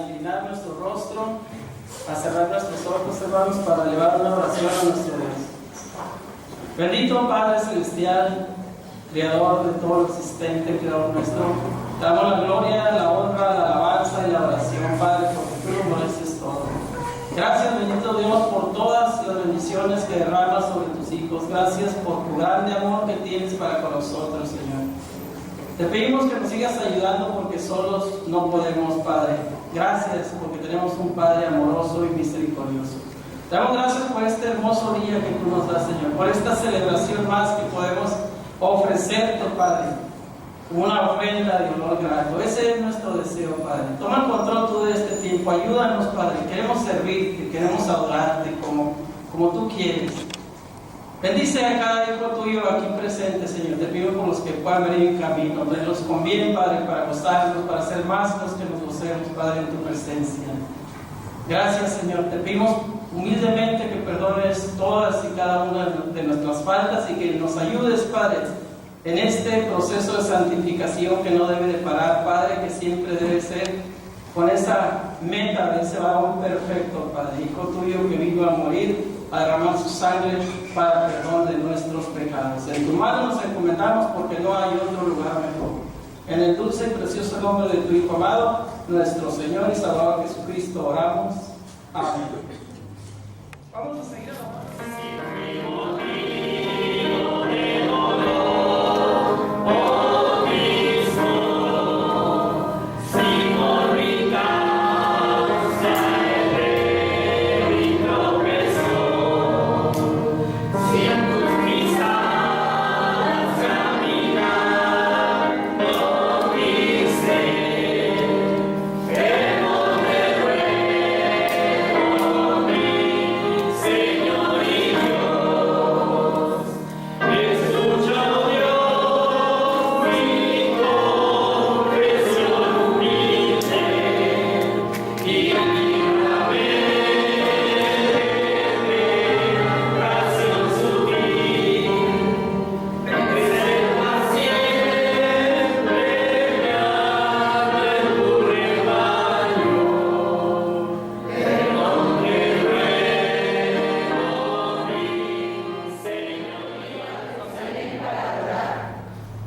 inclinar nuestro rostro, a cerrar nuestros ojos, hermanos, para elevar una oración a nuestro Dios. Bendito Padre Celestial, Creador de todo lo existente, Creador nuestro, te damos la gloria, la honra, la alabanza y la oración, Padre, porque tú lo mereces todo. Gracias, bendito Dios, por todas las bendiciones que derramas sobre tus hijos. Gracias por tu grande amor que tienes para con nosotros, Señor. Te pedimos que nos sigas ayudando porque solos no podemos, Padre. Gracias porque tenemos un Padre amoroso y misericordioso. Te damos gracias por este hermoso día que tú nos das, Señor, por esta celebración más que podemos ofrecerte, Padre, como una ofrenda de olor grato. Ese es nuestro deseo, Padre. Toma el control tú de este tiempo. Ayúdanos, Padre. Queremos servirte, queremos adorarte como tú quieres. Bendice a cada hijo tuyo aquí presente, Señor. Te pido por los que puedan venir en camino. Nos conviene, Padre, para gozarnos, para ser más los que nos gocemos, Padre, en tu presencia. Gracias, Señor. Te pedimos humildemente que perdones todas y cada una de nuestras faltas y que nos ayudes, Padre, en este proceso de santificación que no debe de parar, Padre, que siempre debe ser con esa meta de ese varón perfecto, Padre, hijo tuyo que vino a morir, a derramar su sangre para perdón de nuestros pecados. En tu mano nos encomendamos porque no hay otro lugar mejor. En el dulce y precioso nombre de tu Hijo amado, nuestro Señor y Salvador Jesucristo, oramos. Amén. Vamos a seguir hablando.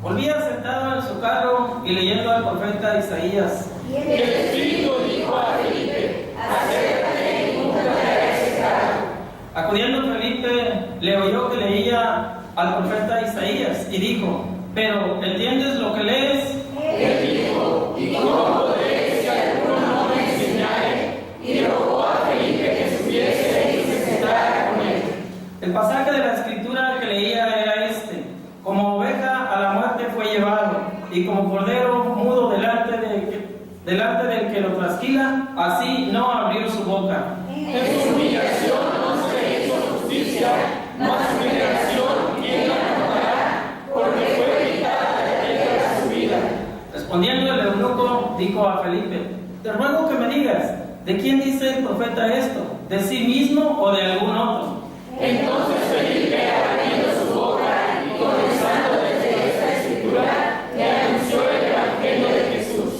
Volvía sentado en su carro y leyendo al profeta Isaías. Y el Espíritu dijo a Felipe: acércate y júntate a ese carro. Acudiendo Felipe, le oyó que leía al profeta Isaías y dijo: ¿pero entiendes lo que lees? Él dijo: ¿y cómo podré si alguno no me enseñare? Y rogó a Felipe que subiese y se sentara con él. El pasaje de la escritura que leía era este: como oveja a la muerte fue llevado, y como cordero mudo delante del que lo trasquila, así no abrió su boca. En su humillación no se hizo justicia, mas su generación quién la contará, porque fue quitada de ella su vida. Respondiendo el eunuco, dijo a Felipe: te ruego que me digas, ¿de quién dice el profeta esto? ¿De sí mismo o de algún otro? Entonces Felipe, abriendo su boca y comenzando desde esta escritura, le anunció el evangelio de Jesús.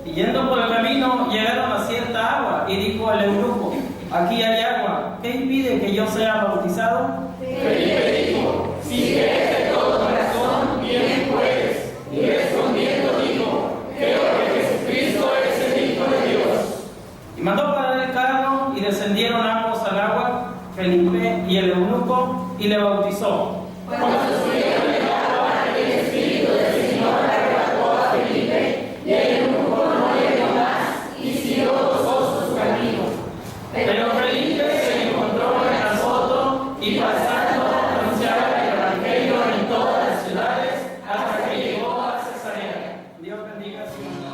Y yendo por el camino, llegaron a cierta agua, y dijo al eunuco: aquí hay agua, ¿qué impide que yo sea bautizado? Felipe dijo: si crees de todo corazón, bien puedes. Y respondiendo dijo: creo que Jesucristo es el Hijo de Dios. Y mandó parar el carro, y descendieron ambos al agua, Felipe y el eunuco, y le bautizó. Cuando subieron del agua, el Espíritu del Señor arrebató a Felipe, y el eunuco no le dio más, y siguió gozoso su camino. Pero Felipe se encontró en Azoto, y pasando anunciaba el evangelio en todas las ciudades, hasta que llegó a Cesarea. Dios bendiga su nombre.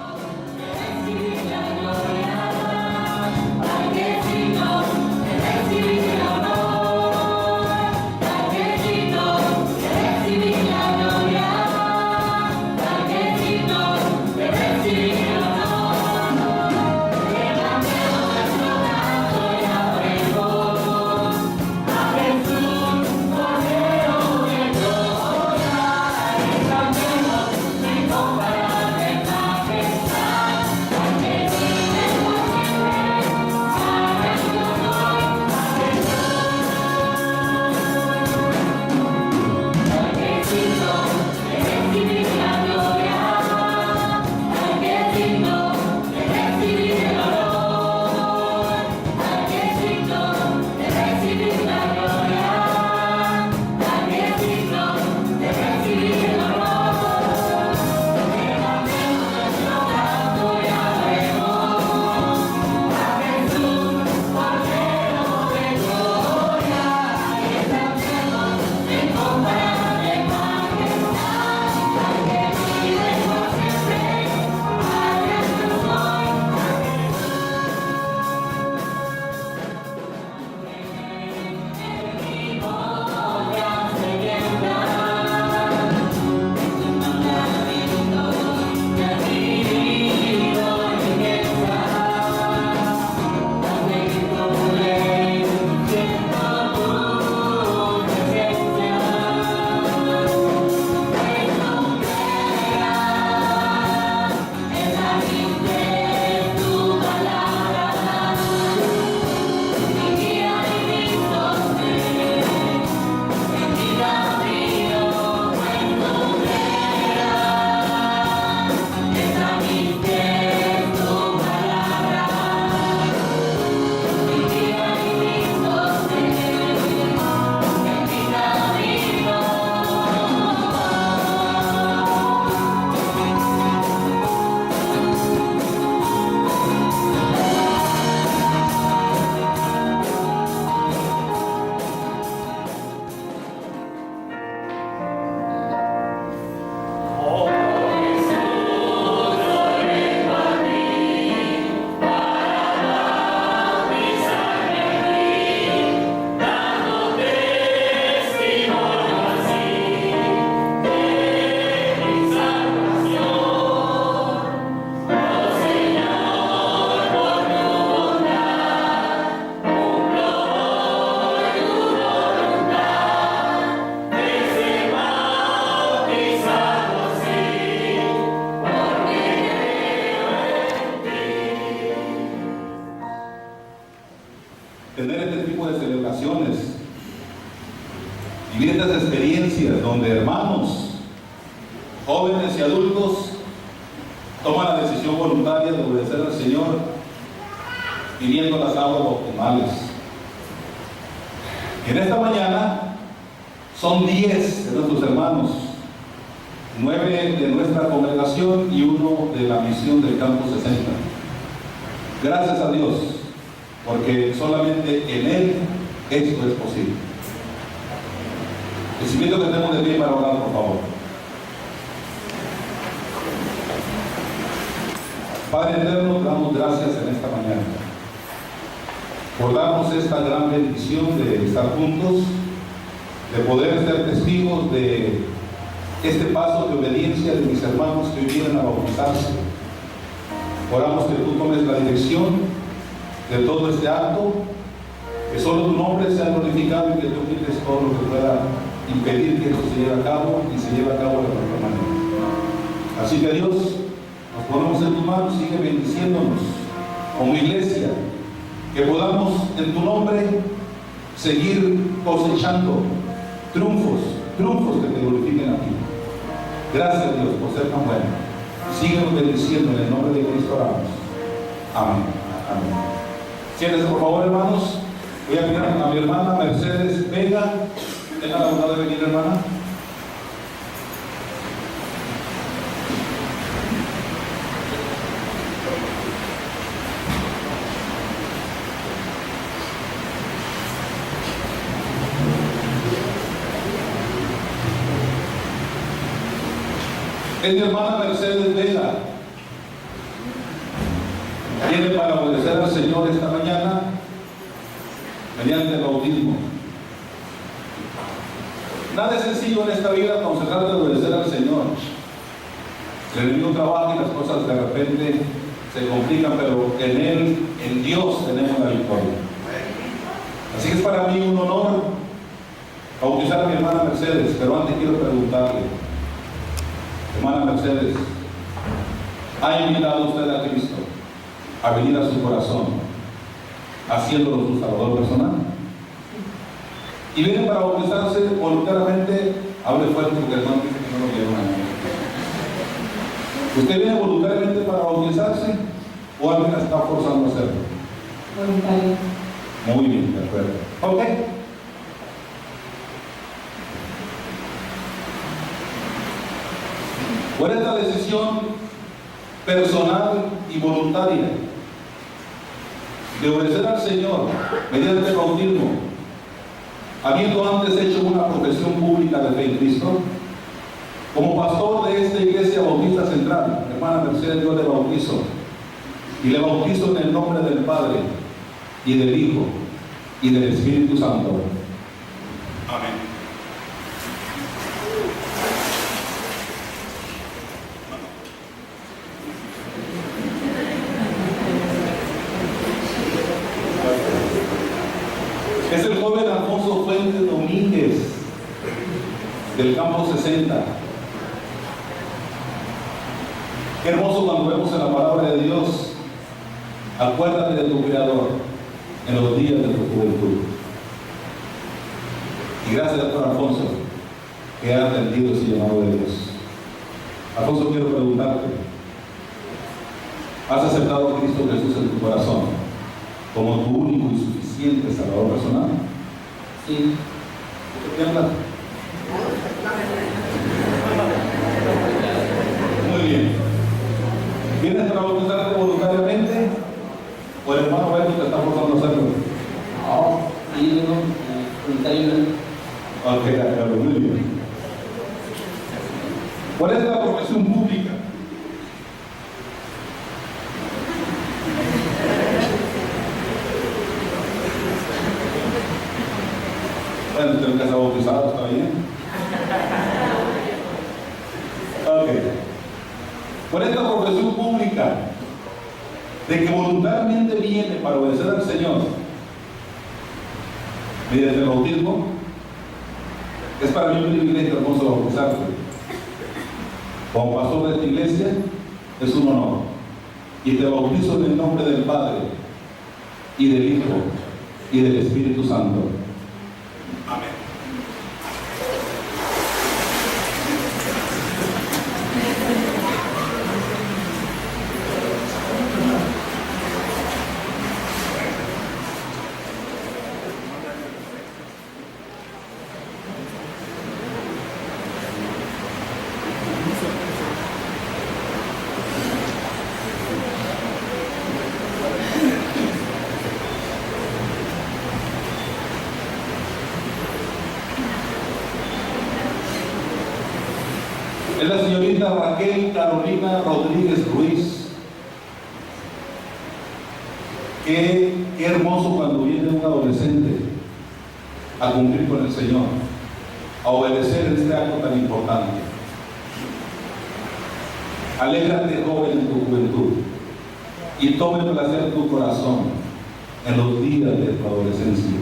Thank you. tener este tipo de celebraciones, vivir estas experiencias donde hermanos, jóvenes y adultos toman la decisión voluntaria de obedecer al Señor, viviendo las aguas bautismales. Y en esta mañana son 10 de nuestros hermanos, 9 de nuestra congregación y 1 de la misión del Campo 60. Gracias a Dios, porque solamente en Él esto es posible. Les invito a que estemos de pie para orar, por favor. Padre eterno, te damos gracias en esta mañana por darnos esta gran bendición de estar juntos, de poder ser testigos de este paso de obediencia de mis hermanos que hoy vienen a bautizarse. Oramos que tú tomes la dirección de todo este acto, que solo tu nombre sea glorificado y que tú quites todo lo que pueda impedir que esto se lleve a cabo y se lleve a cabo de la mejor manera. Así que Dios, nos ponemos en tus manos, sigue bendiciéndonos como iglesia, que podamos en tu nombre seguir cosechando triunfos que te glorifiquen a ti. Gracias Dios por ser tan bueno. Síguenos bendiciendo en el nombre de Cristo oramos. Amén. Amén. Siéntense por favor, hermanos. Voy a pedir a mi hermana Mercedes Vega. Tenga la bondad de venir, hermana. Es mi hermana Mercedes Vega. Viene para obedecer al Señor esta mañana mediante el bautismo. Nada es sencillo en esta vida aconsejar de obedecer al Señor. El enemigo trabaja y las cosas de repente se complican, pero en Él, en Dios, tenemos la victoria. Así que es para mí un honor bautizar a mi hermana Mercedes, pero antes quiero preguntarle, hermana Mercedes, ¿ha invitado usted a Cristo a venir a su corazón, haciéndolo su salvador personal? Y viene para bautizarse voluntariamente. Hable fuerte porque el hermano dice que no lo quiero nada. ¿Usted viene voluntariamente para bautizarse o alguien la está forzando a hacerlo? Voluntario. Muy bien, de acuerdo. Ok. Por esta decisión personal y voluntaria de obedecer al Señor mediante el bautismo, habiendo antes hecho una profesión pública de fe en Cristo, como pastor de esta iglesia bautista central, hermana Mercedes, yo le bautizo, y le bautizo en el nombre del Padre, y del Hijo, y del Espíritu Santo. Amén. Es el joven Alfonso Fuentes Domínguez, del Campo 60. Qué hermoso cuando vemos en la palabra de Dios: acuérdate de tu Creador en los días de tu juventud. Y gracias, doctor Alfonso, que ha atendido ese llamado de Dios. Alfonso, quiero preguntarte: ¿has aceptado a Cristo Jesús en tu corazón como tu único y suficiente Salvador personal? Sí. ¿Qué hablas? Muy bien. ¿Vienes para bautizarte voluntariamente o el hermano Beto te está forzando a hacerlo? No, sí, voluntario. Ok, de acuerdo, muy bien. ¿Cuál es la profesión pública? Bueno, usted que está bautizado, está bien. Ok. Por esta profesión pública de que voluntariamente viene para obedecer al Señor mediante el bautismo, es para mí un privilegio hermoso bautizarte. Como pastor de esta iglesia, es un honor. Y te bautizo en el nombre del Padre, y del Hijo, y del Espíritu Santo. Amén. Es la señorita Raquel Carolina Rodríguez Ruiz. Qué hermoso cuando viene un adolescente a cumplir con el Señor, a obedecer en este acto tan importante. Alégrate, joven, en tu juventud, y tome placer tu corazón en los días de tu adolescencia.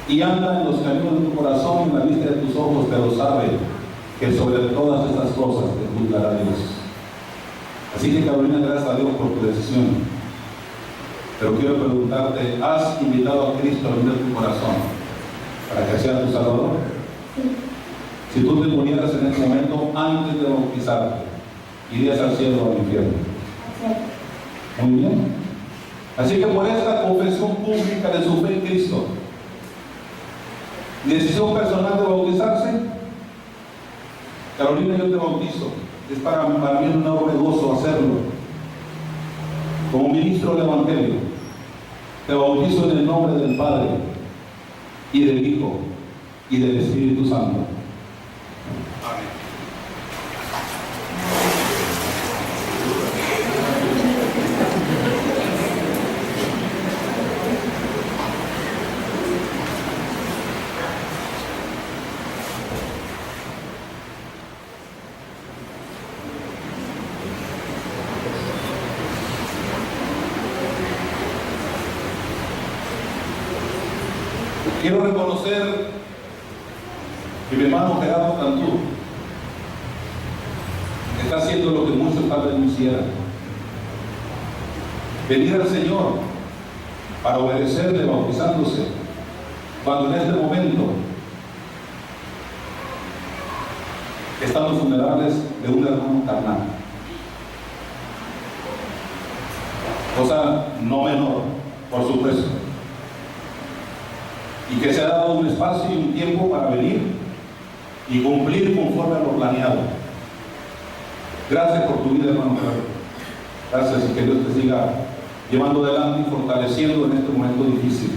Y anda en los caminos de tu corazón, y en la vista de tus ojos te lo sabe, que sobre todas estas cosas te juzgará Dios. Así que, Carolina, gracias a Dios por tu decisión. Pero quiero preguntarte, ¿has invitado a Cristo a venir a tu corazón para que sea tu Salvador? Si tú te murieras en ese momento antes de bautizarte, irías al cielo o al infierno. Muy bien. Así que por esta confesión pública de su fe en Cristo, decisión personal de bautizarse, Carolina, yo te bautizo. Es para mí un enorme gozo hacerlo. Como ministro del Evangelio, te bautizo en el nombre del Padre, y del Hijo, y del Espíritu Santo. Amén. Quiero reconocer que mi hermano Gerardo Cantú está haciendo lo que muchos padres no hicieran: venir al Señor para obedecerle, bautizándose, cuando en este momento están los funerales de un hermano carnal, cosa no menor, por supuesto, y que se ha dado un espacio y un tiempo para venir y cumplir conforme a lo planeado. Gracias por tu vida, hermano Gerardo. Gracias, y que Dios te siga llevando adelante y fortaleciendo en este momento difícil.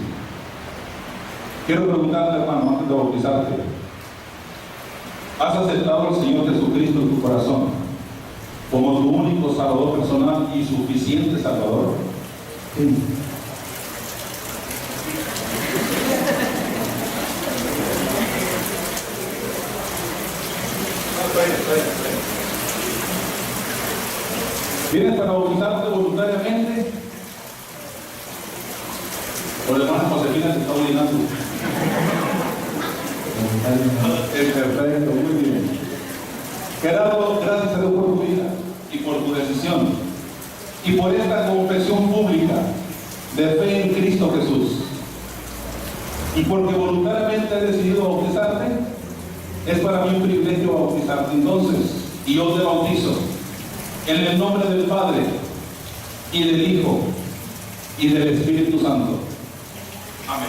Quiero preguntarte, hermano, antes de bautizarte, ¿has aceptado al Señor Jesucristo en tu corazón como tu único Salvador personal y suficiente Salvador? Sí. ¿Vienes para bautizarte voluntariamente? O la hermana Josefina se está obligando. Es perfecto, muy bien. Gerardo, gracias a Dios por tu vida y por tu decisión y por esta confesión pública de fe en Cristo Jesús. Y porque voluntariamente has decidido bautizarte, es para mí un privilegio bautizarte entonces, y yo te bautizo en el nombre del Padre, y del Hijo, y del Espíritu Santo. Amén.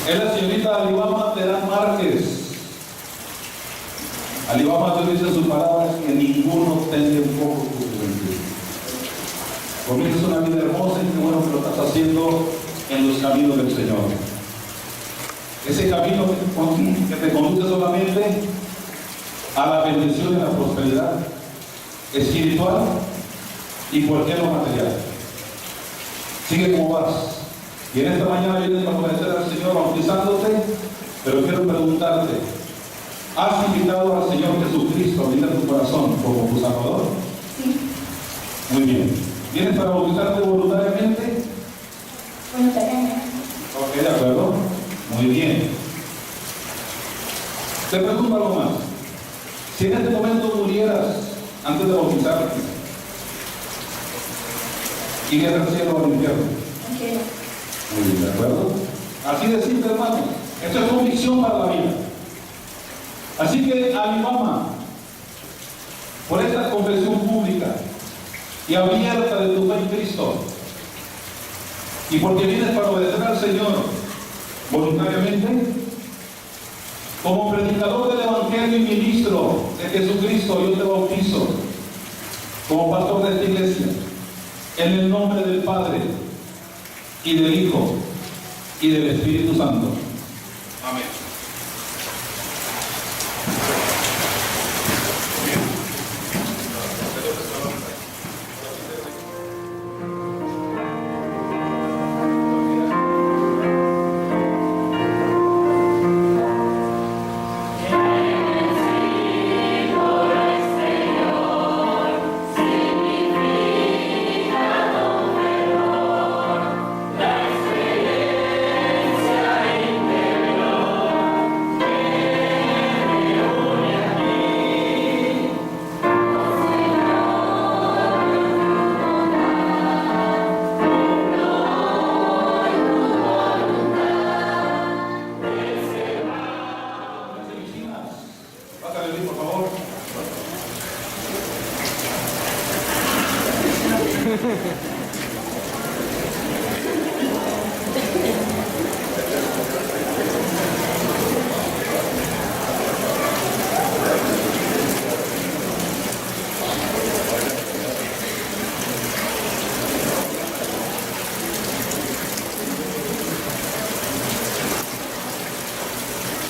Es la señorita Alibama Terán Márquez. Alibama, Dios dice en sus palabras que ninguno tenga un poco tu juventud. Comienzas una vida hermosa y qué bueno que lo estás haciendo en los caminos del Señor. Ese camino que te conduce solamente a la bendición y la prosperidad espiritual y por qué no material. Sigue como vas. Y en esta mañana vienes para obedecer al Señor bautizándote, pero quiero preguntarte, ¿Has invitado al Señor Jesucristo a venir a tu corazón como tu Salvador? Sí. Muy bien. ¿Vienes para bautizarte voluntariamente? Voluntariamente. Ok, de acuerdo. Muy bien. Te pregunto algo más. Si en este momento murieras antes de bautizarte, ¿irías al cielo o al infierno? Entiendo. Muy bien, ¿de acuerdo? Así de simple, hermano. Esto es convicción para la vida. Así que a mi mamá, por esta confesión pública y abierta de tu fe en Cristo, y porque vienes para obedecer al Señor voluntariamente, como predicador del Evangelio y ministro de Jesucristo, yo te bautizo como pastor de esta iglesia, en el nombre del Padre, y del Hijo, y del Espíritu Santo. Amén.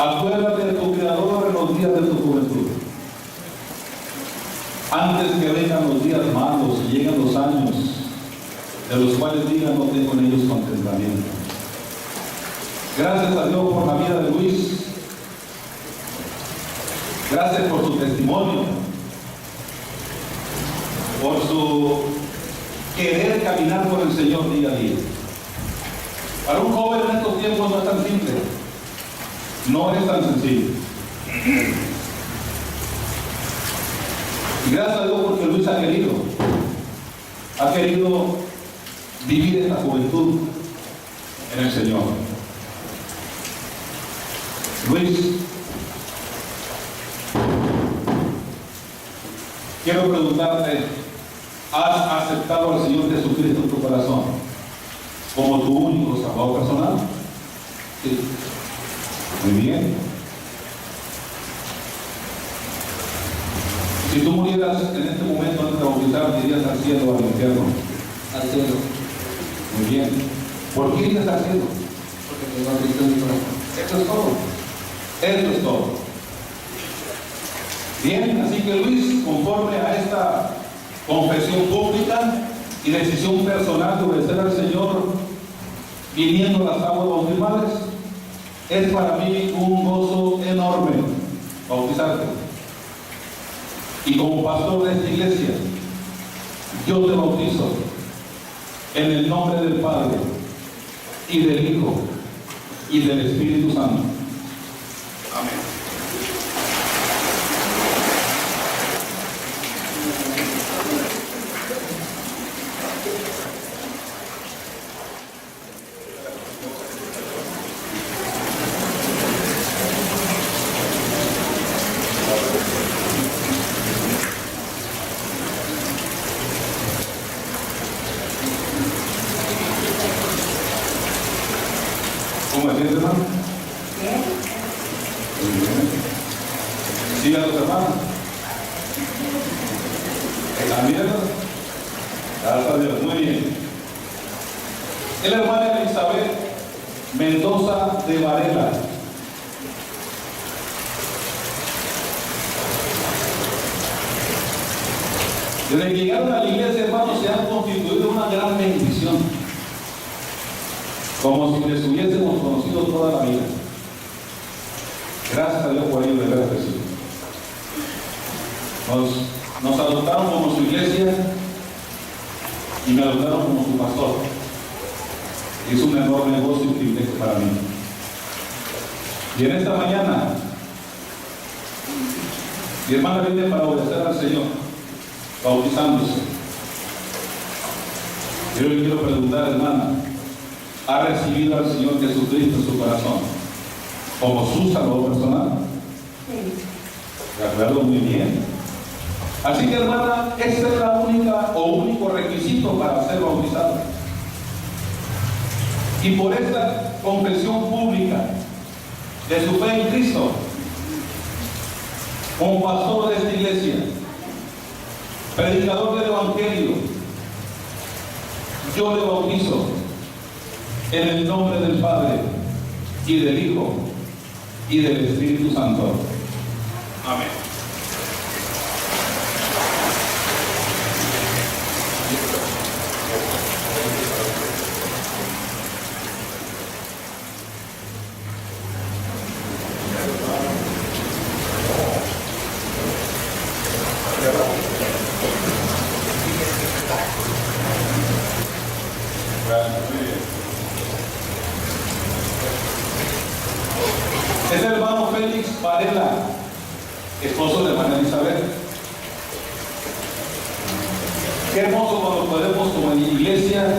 Acuérdate de tu Creador en los días de tu juventud. Antes que vengan los días malos y lleguen los años de los cuales digan no tengo en ellos contentamiento. Gracias a Dios por la vida de Luis. Gracias por su testimonio, por su querer caminar con el Señor día a día. Para un joven en estos tiempos no es tan simple. No es tan sencillo. Y gracias a Dios porque Luis ha querido vivir esta juventud en el Señor. Luis, quiero preguntarte, ¿has aceptado al Señor Jesucristo en tu corazón como tu único Salvador personal? Sí. Muy bien. Si tú murieras en este momento antes de bautizar, ¿irías al cielo o al infierno? Al cielo. Muy bien. ¿Por qué irías al cielo? Porque tengo a Cristo en mi corazón. Esto es todo. Esto es todo. Bien, así que Luis, conforme a esta confesión pública y decisión personal de obedecer al Señor, viniendo a las aguas bautismales, es para mí un gozo enorme bautizarte. Y como pastor de esta iglesia, yo te bautizo en el nombre del Padre, y del Hijo, y del Espíritu Santo. Amén. ¿Cómo me sientes, hermano? Bien. Muy bien. ¿Sigan los hermanos? ¿También? Gracias a Dios, muy bien. Es la hermana Elizabeth Mendoza de Varela. Desde que llegaron a la iglesia, hermanos, se han constituido una gran bendición, como si les hubiésemos conocido toda la vida. Gracias a Dios por ello, de verdad que sí. Nos adoptaron como su iglesia y me adoptaron como su pastor. Es un enorme gozo y privilegio para mí. Y en esta mañana, mi hermana viene para obedecer al Señor, bautizándose. Yo le quiero preguntar, hermana, ¿ha recibido al Señor Jesucristo en su corazón como su Salvador personal? Sí. De acuerdo, muy bien. Así que, hermana, esta es la única o único requisito para ser bautizado. Y por esta confesión pública de su fe en Cristo, como pastor de esta iglesia, predicador del Evangelio, yo le bautizo en el nombre del Padre y del Hijo y del Espíritu Santo. Amén. Es el hermano Félix Varela, esposo de hermana Elizabeth. Qué hermoso cuando podemos, como en iglesia,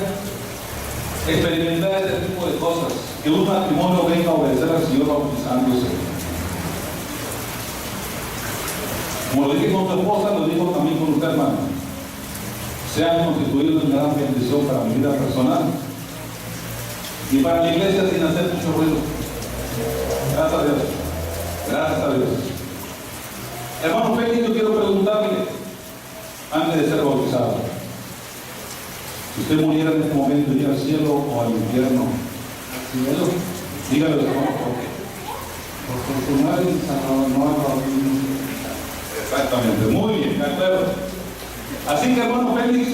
experimentar este tipo de cosas. Que un matrimonio venga a obedecer al Señor bautizándose. Como lo dije con tu esposa, lo digo también con usted, hermano. Se han constituido en gran bendición para mi vida personal y para la iglesia sin hacer mucho ruido. Gracias a Dios. Gracias a Dios. Hermano Félix, yo quiero preguntarle, antes de ser bautizado, si usted muriera en este momento, ¿iría al cielo o al infierno? ¿Al cielo? Dígale, hermano, ¿por qué? Porque su madre no ha bautizado. Exactamente, muy bien, de acuerdo. Así que, hermano Félix,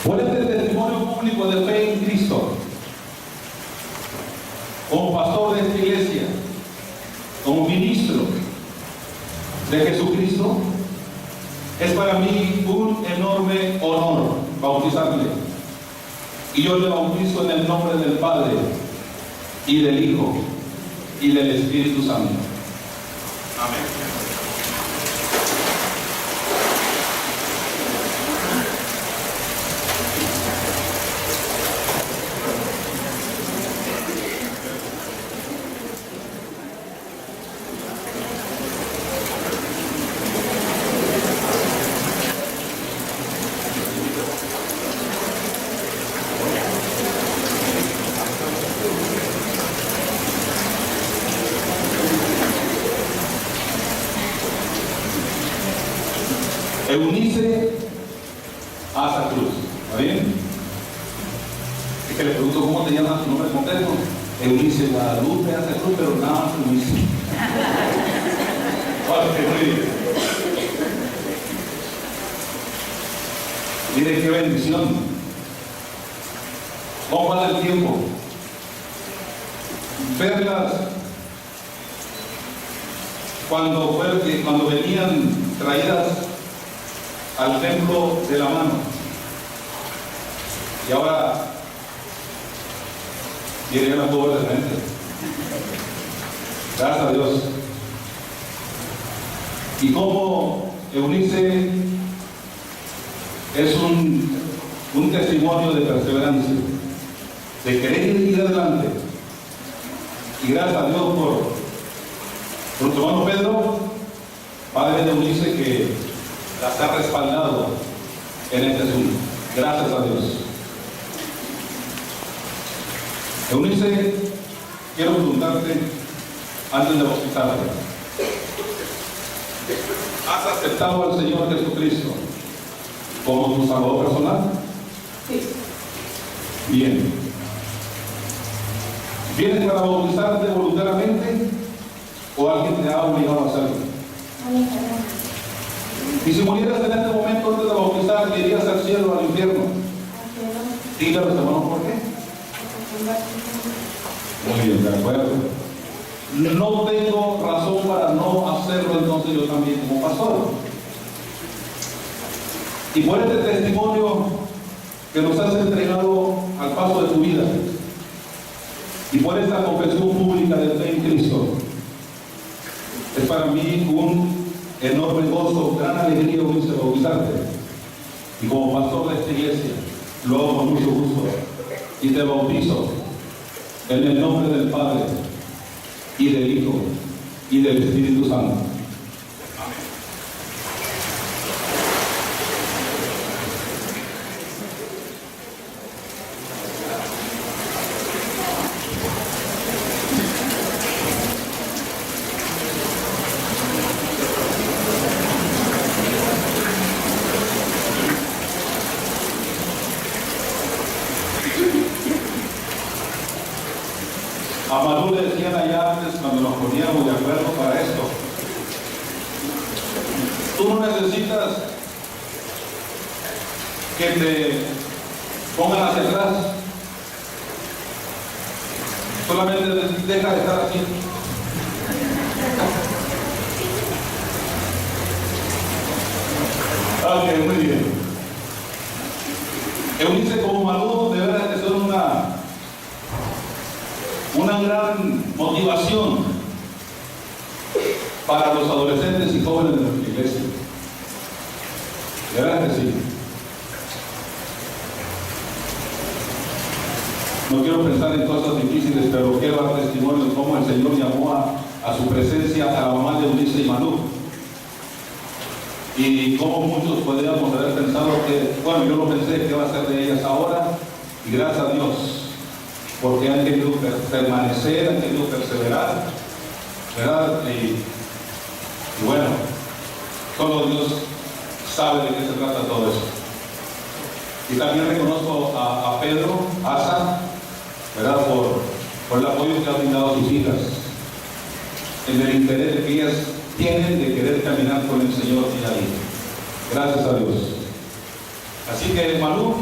por este testimonio público de fe en Cristo, como pastor de esta iglesia, como ministro de Jesucristo, es para mí un enorme honor bautizarle. Y yo le bautizo en el nombre del Padre y del Hijo y del Espíritu Santo. Amén. Eunice Asa Cruz, ¿está bien? Es que le pregunto cómo te llamas, tu nombre completo. Eunice Guadalupe Asa Cruz, pero nada más Eunice. Ok, muy bien. Mire qué bendición. ¿Cómo pasa el tiempo? Verlas cuando venían traídas al templo de la mano, y ahora viene la pobre de frente. Gracias a Dios. Y como Eunice es un testimonio de perseverancia, de querer ir adelante. Y gracias a Dios por nuestro hermano Pedro, padre de Eunice, que las ha respaldado en este asunto. Gracias a Dios. Eunice, quiero preguntarte, antes de bautizarte, ¿has aceptado al Señor Jesucristo como tu Salvador personal? Sí. Bien. ¿Vienes para bautizarte voluntariamente o alguien te ha obligado a hacerlo? Y si murieras en este momento antes de bautizar, ¿irías al cielo o al infierno? Dígalo, hermano, ¿por qué? Muy bien, de acuerdo. No tengo razón para no hacerlo entonces yo también como pastor. Y por este testimonio que nos has entregado al paso de tu vida, y por esta confesión pública de fe en Cristo, es para mí un enorme gozo, gran alegría unirse a bautizarte. Y como pastor de esta iglesia, lo hago con mucho gusto. Y te bautizo en el nombre del Padre, y del Hijo, y del Espíritu Santo. A Manu le decían allá antes, cuando nos poníamos de acuerdo para esto, tú no necesitas que te pongan hacia atrás, solamente deja de estar así. Ok, muy bien. Eunice como Manu, de verdad que son una gran motivación para los adolescentes y jóvenes de nuestra iglesia. De verdad que sí. No quiero pensar en cosas difíciles, pero quiero dar testimonio de cómo el Señor llamó a su presencia a la mamá de Eunice y Manu. Y cómo muchos podríamos haber pensado que, bueno, yo no pensé que iba a ser de ellas ahora, y gracias a Dios, porque han querido permanecer, han querido perseverar, ¿verdad? Y bueno, solo Dios sabe de qué se trata todo eso. Y también reconozco a Pedro, Asa, ¿verdad? Por el apoyo que ha brindado a sus hijas, en el interés que ellas tienen de querer caminar con el Señor día a día. Gracias a Dios. Así que, Manu,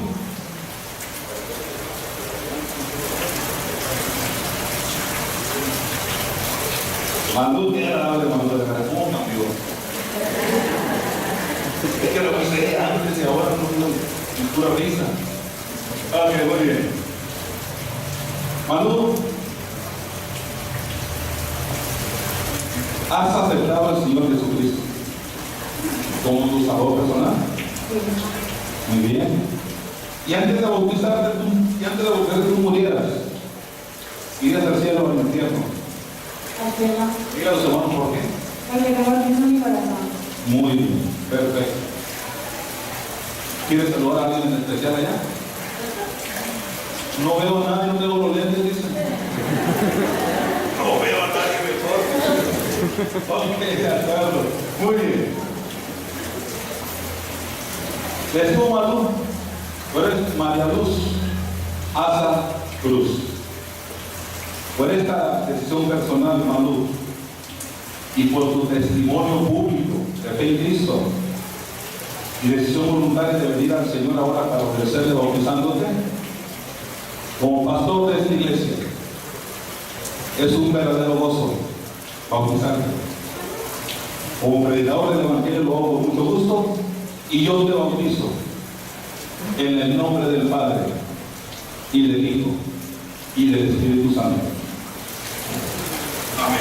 Manu, qué agradable, Manu, de verdad, ¿cómo cambió? Es que lo hice antes y ahora no en pura risa. Ok, muy bien. Manu, ¿has aceptado al Señor Jesucristo como tu salvador personal? Sí. Muy bien. Y antes de bautizarte, tú murieras, irías al cielo o al infierno. Diga a los hermanos por qué. Porque tengo Cristo en mi corazón. Muy bien, perfecto. ¿Quieres saludar a alguien en especial allá? No veo a nadie, no tengo los lentes, dice. No veo a nadie mejor. Ok, de acuerdo. Muy bien. Le digo Manu, tú eres María Luz Asa Cruz. Por esta decisión personal, Manu, y por tu testimonio público de fe en Cristo, y decisión voluntaria de venir al Señor ahora para ofrecerle bautizándote, como pastor de esta iglesia, es un verdadero gozo bautizarte. Como predicador del Evangelio lo hago con mucho gusto, y yo te bautizo en el nombre del Padre, y del Hijo, y del Espíritu Santo. Amén.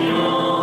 Señor,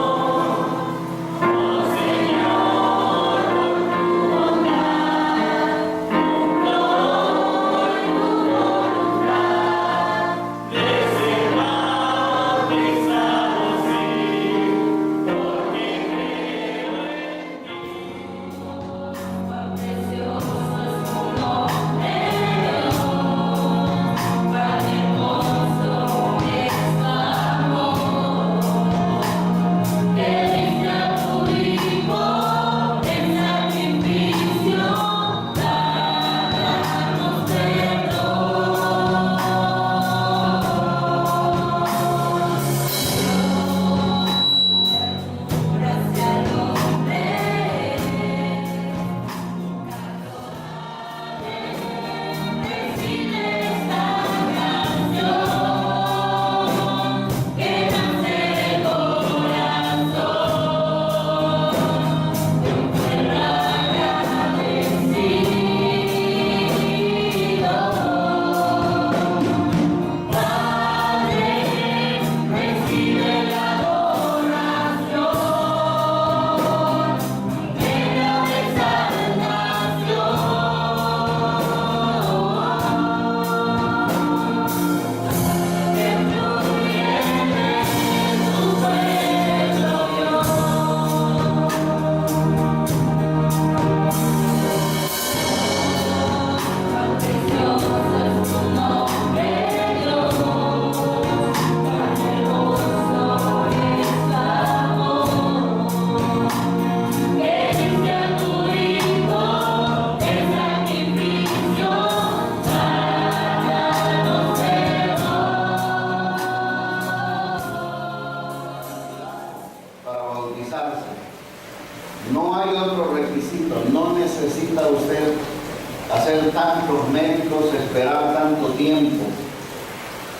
tanto tiempo.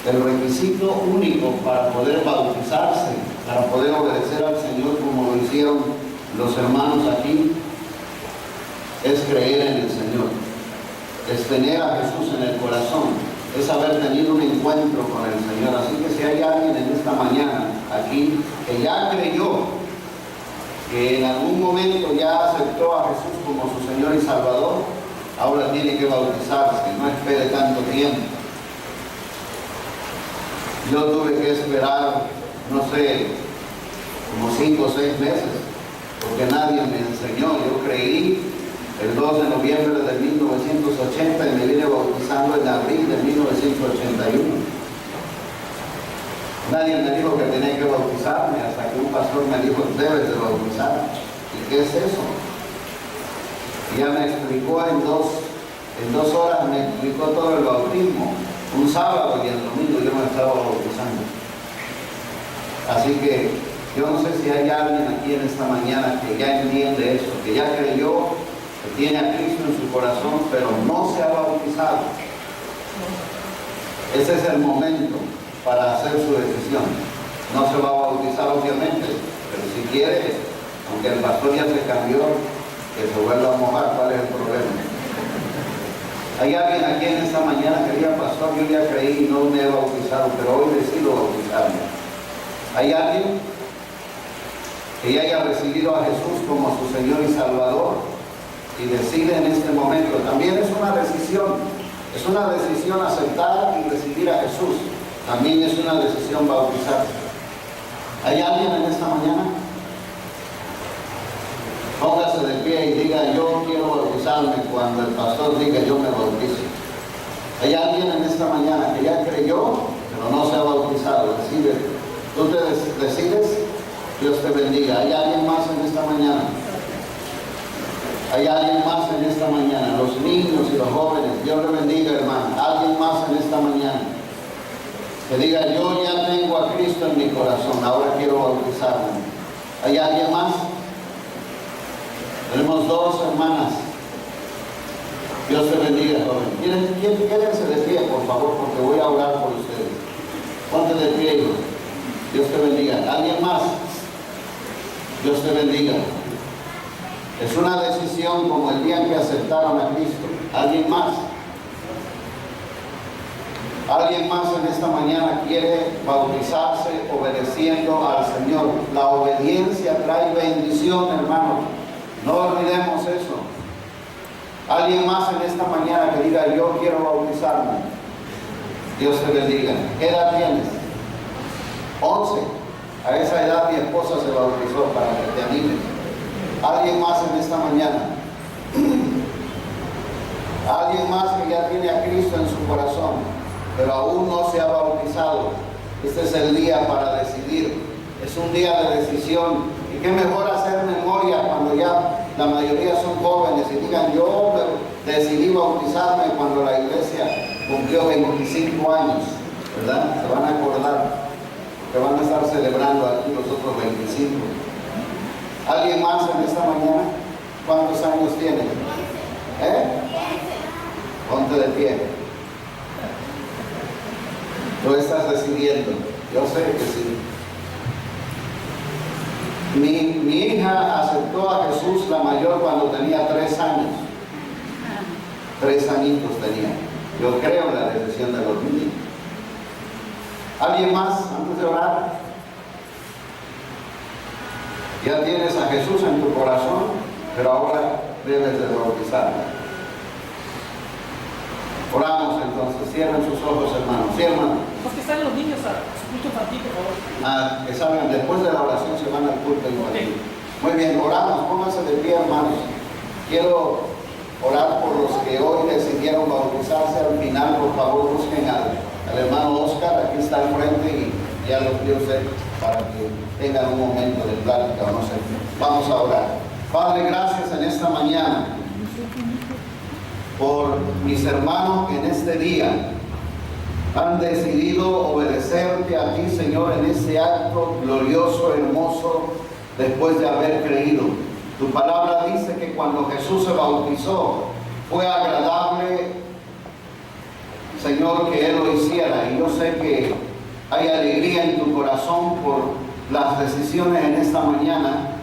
El requisito único para poder bautizarse, para poder obedecer al Señor como lo hicieron los hermanos aquí, es creer en el Señor, es tener a Jesús en el corazón, es haber tenido un encuentro con el Señor. Así que si hay alguien en esta mañana aquí que ya creyó, que en algún momento ya aceptó a Jesús como su Señor y Salvador, ahora tiene que bautizarse, no espere tanto tiempo. Yo tuve que esperar, no sé, como 5 o 6 meses, porque nadie me enseñó. Yo creí el 2 de noviembre de 1980 y me vine bautizando en abril de 1981. Nadie me dijo que tenía que bautizarme hasta que un pastor me dijo, debes de bautizar. ¿Y qué es eso? Y ya me explicó en dos horas, me explicó todo el bautismo. Un sábado y el domingo yo me estaba bautizando. Así que yo no sé si hay alguien aquí en esta mañana que ya entiende eso, que ya creyó, que tiene a Cristo en su corazón, pero no se ha bautizado. Ese es el momento para hacer su decisión. No se va a bautizar obviamente, pero si quiere, aunque el pastor ya se cambió, que se vuelva a mojar, ¿cuál es el problema? Hay alguien aquí en esta mañana que diga, pastor, yo ya creí y no me he bautizado, pero hoy decido bautizarme. Hay alguien que ya haya recibido a Jesús como su Señor y Salvador y decide en este momento. También es una decisión aceptar y recibir a Jesús. También es una decisión bautizarse. ¿Hay alguien en esta mañana? Póngase de pie y diga, yo quiero bautizarme cuando el pastor diga, yo me bautizo. ¿Hay alguien en esta mañana que ya creyó, pero no se ha bautizado? Decide. ¿Tú te decides? Dios te bendiga. ¿Hay alguien más en esta mañana? ¿Hay alguien más en esta mañana? Los niños y los jóvenes, Dios le bendiga, hermano. ¿Alguien más en esta mañana que diga, yo ya tengo a Cristo en mi corazón, ahora quiero bautizarme? ¿Hay alguien más? Tenemos 2 hermanas. Dios te bendiga, joven. Quédense de pie, por favor, porque voy a orar por ustedes. Ponte de pie, hijo. Dios te bendiga. ¿Alguien más? Dios te bendiga. Es una decisión como el día en que aceptaron a Cristo. ¿Alguien más? ¿Alguien más en esta mañana quiere bautizarse obedeciendo al Señor? La obediencia trae bendición, hermano. No olvidemos eso. ¿Alguien más en esta mañana que diga, yo quiero bautizarme? Dios te bendiga. ¿Qué edad tienes? 11. A esa edad mi esposa se bautizó, para que te animes. ¿Alguien más en esta mañana? ¿Alguien más que ya tiene a Cristo en su corazón, pero aún no se ha bautizado? Este es el día para decidir. Es un día de decisión. Y qué mejor hacer memoria cuando ya la mayoría son jóvenes y digan, yo decidí bautizarme cuando la iglesia cumplió 25 años, ¿verdad? Se van a acordar que van a estar celebrando aquí los otros 25. ¿Alguien más en esta mañana? ¿Cuántos años tienen? Ponte de pie. Tú estás decidiendo. Yo sé que sí. Mi hija aceptó a Jesús, la mayor, cuando tenía 3 años. 3 añitos tenía. Yo creo en la decisión de los niños. ¿Alguien más antes de orar? Ya tienes a Jesús en tu corazón, pero ahora debes de bautizarla. Oramos entonces. Cierren sus ojos, hermanos. Sí, hermano. Los que salen los niños a su culto infantil, por favor. Que salgan después de la oración, se van al culto infantil. Muy bien, oramos. Pónganse de pie, hermanos. Quiero orar por los que hoy decidieron bautizarse. Al final, por favor, busquen al hermano Oscar. Aquí está al frente y ya los dio usted para que tengan un momento de plática o no sé. Vamos a orar. Padre, gracias en esta mañana por mis hermanos que en este día han decidido obedecerte a ti, Señor, en este acto glorioso, hermoso, después de haber creído. Tu palabra dice que cuando Jesús se bautizó, fue agradable Señor, que Él lo hiciera. Y yo sé que hay alegría en tu corazón por las decisiones en esta mañana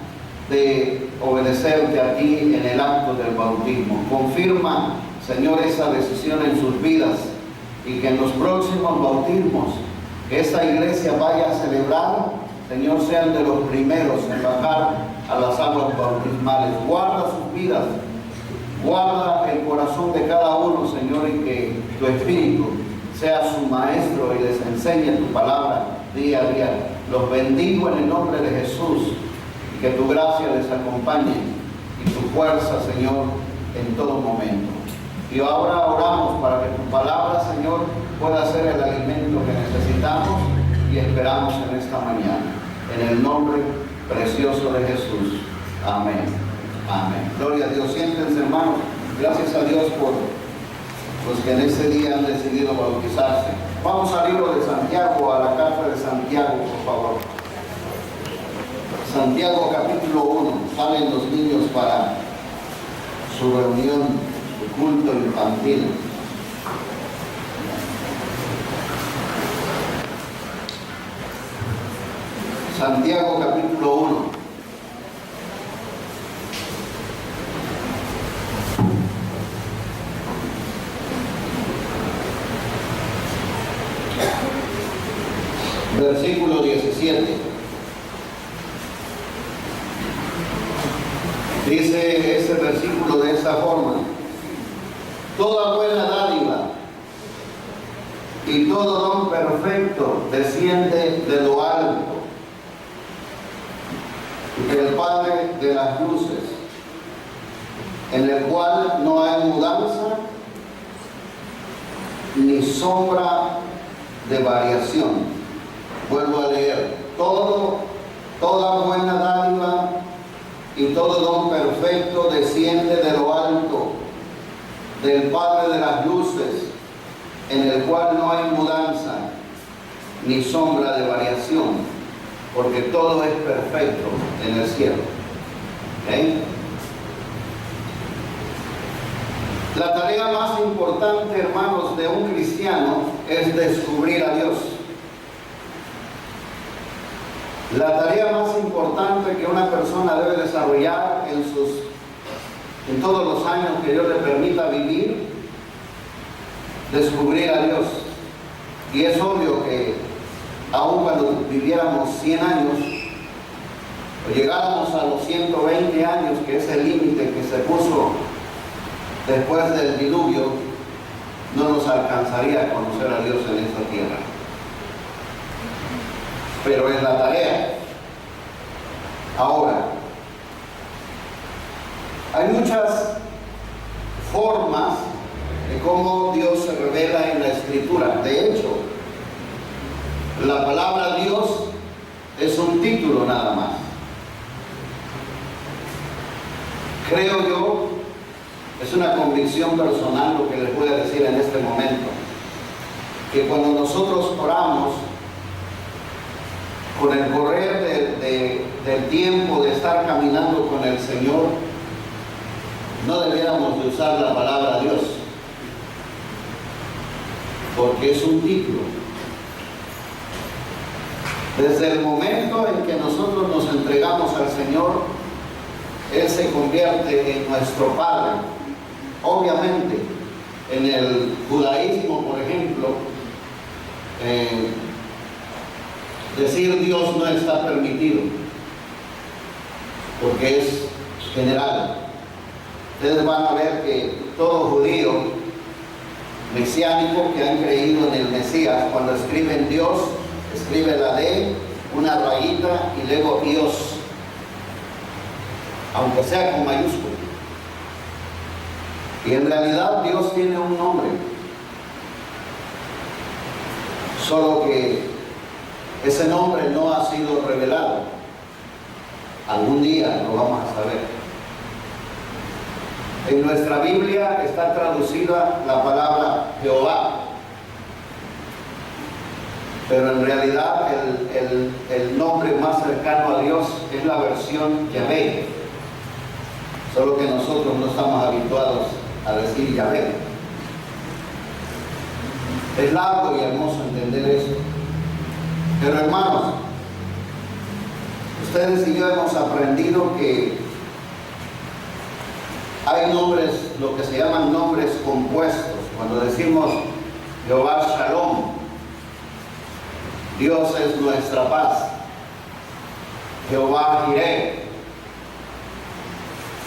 de obedecerte a ti en el acto del bautismo. Confirma, Señor, esa decisión en sus vidas y que en los próximos bautismos que esta iglesia vaya a celebrar, Señor, sean de los primeros en bajar a las aguas bautismales. Guarda sus vidas, guarda el corazón de cada uno, Señor, y que tu Espíritu sea su maestro y les enseñe tu palabra día a día. Los bendigo en el nombre de Jesús y que tu gracia les acompañe y tu fuerza, Señor, en todo momento. Y ahora oramos para que tu palabra, Señor, pueda ser el alimento que necesitamos y esperamos en esta mañana. En el nombre precioso de Jesús. Amén. Amén. Gloria a Dios. Siéntense, hermanos. Gracias a Dios por los que en este día han decidido bautizarse. Vamos al libro de Santiago, a la carta de Santiago, por favor. Santiago capítulo 1. Salen los niños para su reunión, su culto infantil. Santiago capítulo 1. Versículo 17. Dice ese versículo de esta forma: toda buena dádiva y todo don perfecto desciende de lo alto, del Padre de las luces, en el cual no hay mudanza ni sombra de variación. Vuelvo a leer: toda buena dádiva y todo don perfecto desciende de lo alto, del Padre de las luces, en el cual no hay mudanza ni sombra de variación, porque todo es perfecto en el cielo. ¿Okay? La tarea más importante, hermanos, de un cristiano es descubrir a Dios. La tarea más importante que una persona debe desarrollar en todos los años que Dios le permita vivir, descubrir a Dios. Y es obvio que aun cuando viviéramos 100 años, o llegáramos a los 120 años, que es el límite que se puso después del diluvio, no nos alcanzaría a conocer a Dios en esta tierra. Pero es la tarea. Ahora, hay muchas formas de cómo Dios se revela en la Escritura. De hecho, la palabra Dios es un título nada más. Creo yo, es una convicción personal lo que les voy a decir en este momento, que cuando nosotros oramos, con el correr del tiempo de estar caminando con el Señor, no debiéramos de usar la palabra Dios, porque es un título. Desde el momento en que nosotros nos entregamos al Señor, Él se convierte en nuestro Padre. Obviamente, en el judaísmo, por ejemplo, decir Dios no está permitido, porque es general. Ustedes van a ver que todo judío mesiánico que han creído en el Mesías, cuando escriben Dios, escribe la D, una rayita y luego Dios, aunque sea con mayúscula. Y en realidad Dios tiene un nombre, solo que ese nombre no ha sido revelado. Algún día lo vamos a saber. En nuestra Biblia está traducida la palabra Jehová, pero en realidad el nombre más cercano a Dios es la versión Yahvé, solo que nosotros no estamos habituados a decir Yahvé. Es largo y hermoso entender eso. Pero hermanos, ustedes y yo hemos aprendido que hay nombres, lo que se llaman nombres compuestos. Cuando decimos Jehová Shalom, Dios es nuestra paz. Jehová Jireh,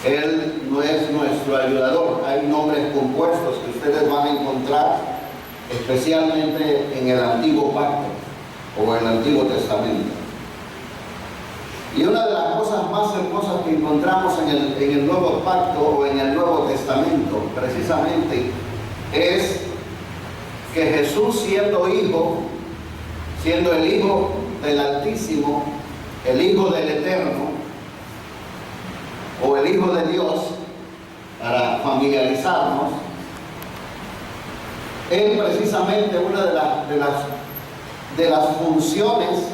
Él no es nuestro ayudador. Hay nombres compuestos que ustedes van a encontrar especialmente en el Antiguo Pacto o en el Antiguo Testamento. Y una de las cosas más hermosas que encontramos en el Nuevo Pacto o en el Nuevo Testamento, precisamente, es que Jesús, siendo el Hijo del Altísimo, el Hijo del Eterno, o el Hijo de Dios, para familiarizarnos, Él precisamente una de las funciones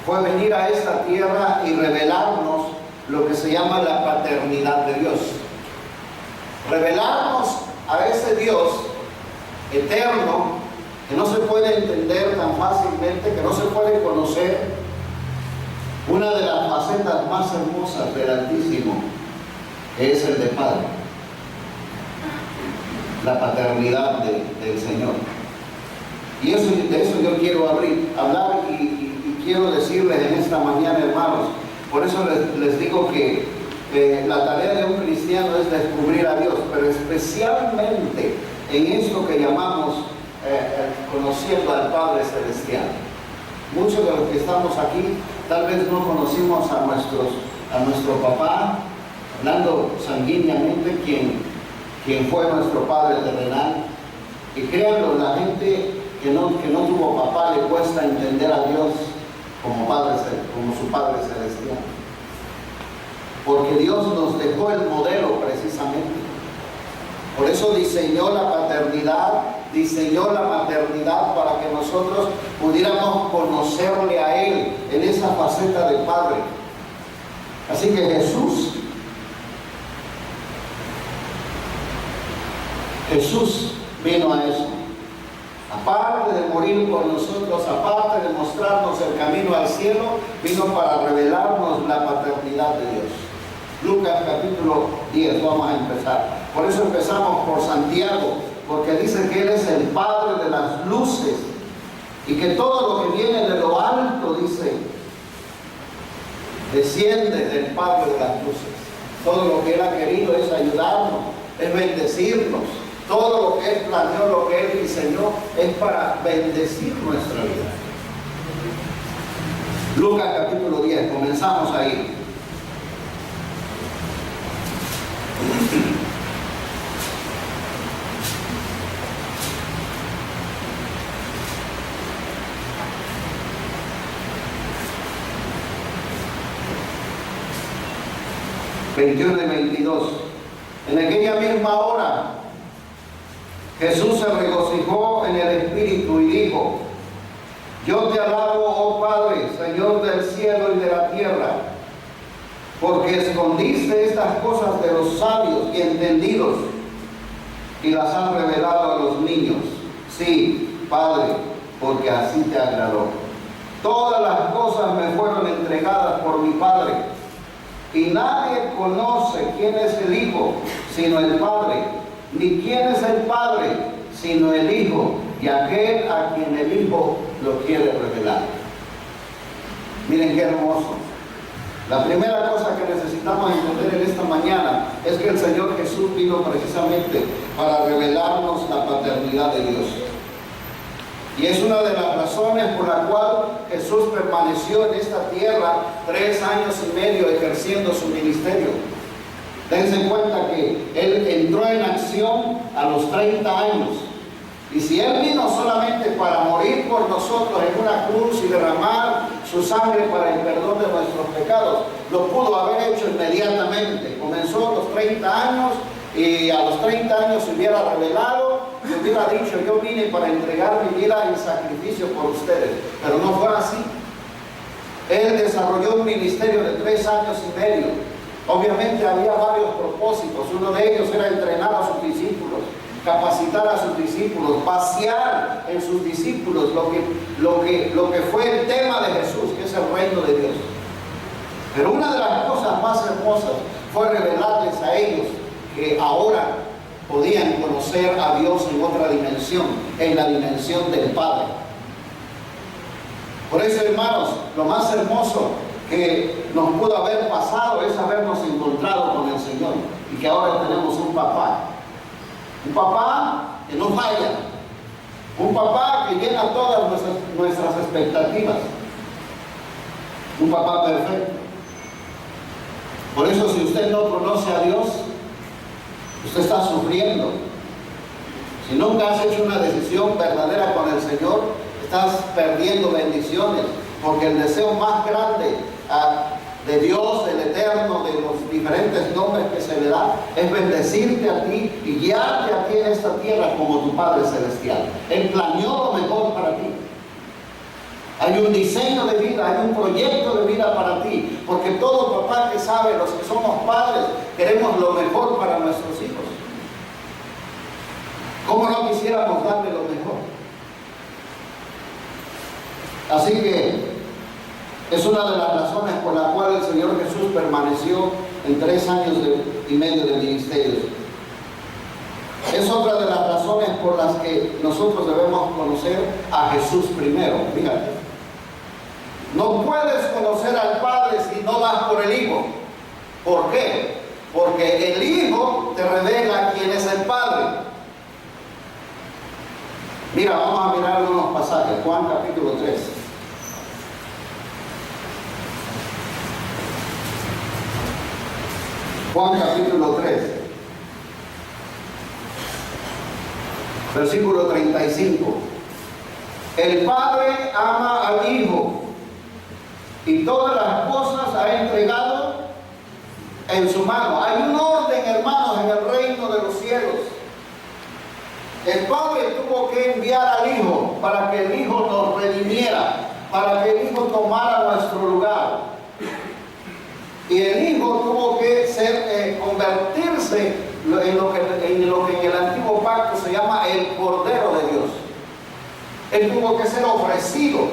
fue venir a esta tierra y revelarnos lo que se llama la paternidad de Dios. Revelarnos a ese Dios eterno que no se puede entender tan fácilmente, que no se puede conocer. Una de las facetas más hermosas del Altísimo es el de Padre, la paternidad del Señor. Y de eso yo quiero hablar y quiero decirles en esta mañana, hermanos. Por eso les digo que la tarea de un cristiano es descubrir a Dios, pero especialmente en esto que llamamos conociendo al Padre Celestial. Muchos de los que estamos aquí tal vez no conocimos a nuestro papá, hablando sanguíneamente, quien fue nuestro Padre terrenal. Y créanlo, la gente que no tuvo papá le cuesta entender a Dios como su Padre Celestial. Porque Dios nos dejó el modelo precisamente. Por eso diseñó la maternidad para que nosotros pudiéramos conocerle a Él en esa faceta de Padre. Así que Jesús vino a eso. Aparte de morir por nosotros, aparte de mostrarnos el camino al cielo, vino para revelarnos la paternidad de Dios. Lucas capítulo 10, vamos a empezar. Por eso empezamos por Santiago, porque dice que Él es el Padre de las luces y que todo lo que viene de lo alto, dice, desciende del Padre de las luces. Todo lo que Él ha querido es ayudarnos, es bendecirnos. Todo lo que Él planeó, lo que Él diseñó, es para bendecir nuestra vida. Lucas capítulo 10, comenzamos ahí. ...21 y 22... En aquella misma hora Jesús se regocijó en el Espíritu y dijo: Yo te alabo, oh Padre, Señor del cielo y de la tierra, porque escondiste estas cosas de los sabios y entendidos y las has revelado a los niños. Sí, Padre, porque así te agradó. Todas las cosas me fueron entregadas por mi Padre, y nadie conoce quién es el Hijo sino el Padre, ni quién es el Padre sino el Hijo, y aquel a quien el Hijo lo quiere revelar. Miren qué hermoso. La primera cosa que necesitamos entender en esta mañana es que el Señor Jesús vino precisamente para revelarnos la paternidad de Dios. Y es una de las razones por la cual Jesús permaneció en esta tierra 3 años y medio ejerciendo su ministerio. Dense cuenta que Él entró en acción a los 30 años. Y si Él vino solamente para morir por nosotros en una cruz y derramar su sangre para el perdón de nuestros pecados, lo pudo haber hecho inmediatamente. Comenzó a los 30 años y a los 30 años se hubiera revelado y hubiera dicho: yo vine para entregar mi vida en sacrificio por ustedes. Pero no fue así. Él desarrolló un ministerio de 3 años y medio. Obviamente había varios propósitos. Uno de ellos era entrenar a sus discípulos. capacitar a sus discípulos, vaciar en sus discípulos lo que fue el tema de Jesús, que es el reino de Dios. Pero una de las cosas más hermosas fue revelarles a ellos que ahora podían conocer a Dios en otra dimensión, en la dimensión del Padre. Por eso, hermanos, lo más hermoso que nos pudo haber pasado es habernos encontrado con el Señor y que ahora tenemos un papá que no falla, un papá que llena todas nuestras expectativas, un papá perfecto. Por eso, si usted no conoce a Dios, usted está sufriendo. Si nunca has hecho una decisión verdadera con el Señor, estás perdiendo bendiciones, porque el deseo más grande de Dios, del Eterno, de los diferentes nombres que se le da, es bendecirte a ti y guiarte a ti en esta tierra como tu Padre Celestial. Él planeó lo mejor para ti. Hay un diseño de vida, hay un proyecto de vida para ti, porque todo papá que sabe, los que somos padres, queremos lo mejor para nuestros hijos. ¿Cómo no quisiéramos darle lo mejor? Así que es una de las razones por la cual el Señor Jesús permaneció en 3 años y medio de ministerio. Es otra de las razones por las que nosotros debemos conocer a Jesús primero. Fíjate, no puedes conocer al Padre si no vas por el Hijo. ¿Por qué? Porque el Hijo te revela quién es el Padre. Mira, vamos a mirar algunos pasajes. Juan capítulo 3. Juan capítulo 3, versículo 35. El Padre ama al Hijo y todas las cosas ha entregado en su mano. Hay un orden, hermanos, en el reino de los cielos. El Padre tuvo que enviar al Hijo para que el Hijo nos redimiera, para que el Hijo tomara nuestro lugar. Y el Hijo tuvo que convertirse en lo que en el antiguo pacto se llama el Cordero de Dios. Él tuvo que ser ofrecido.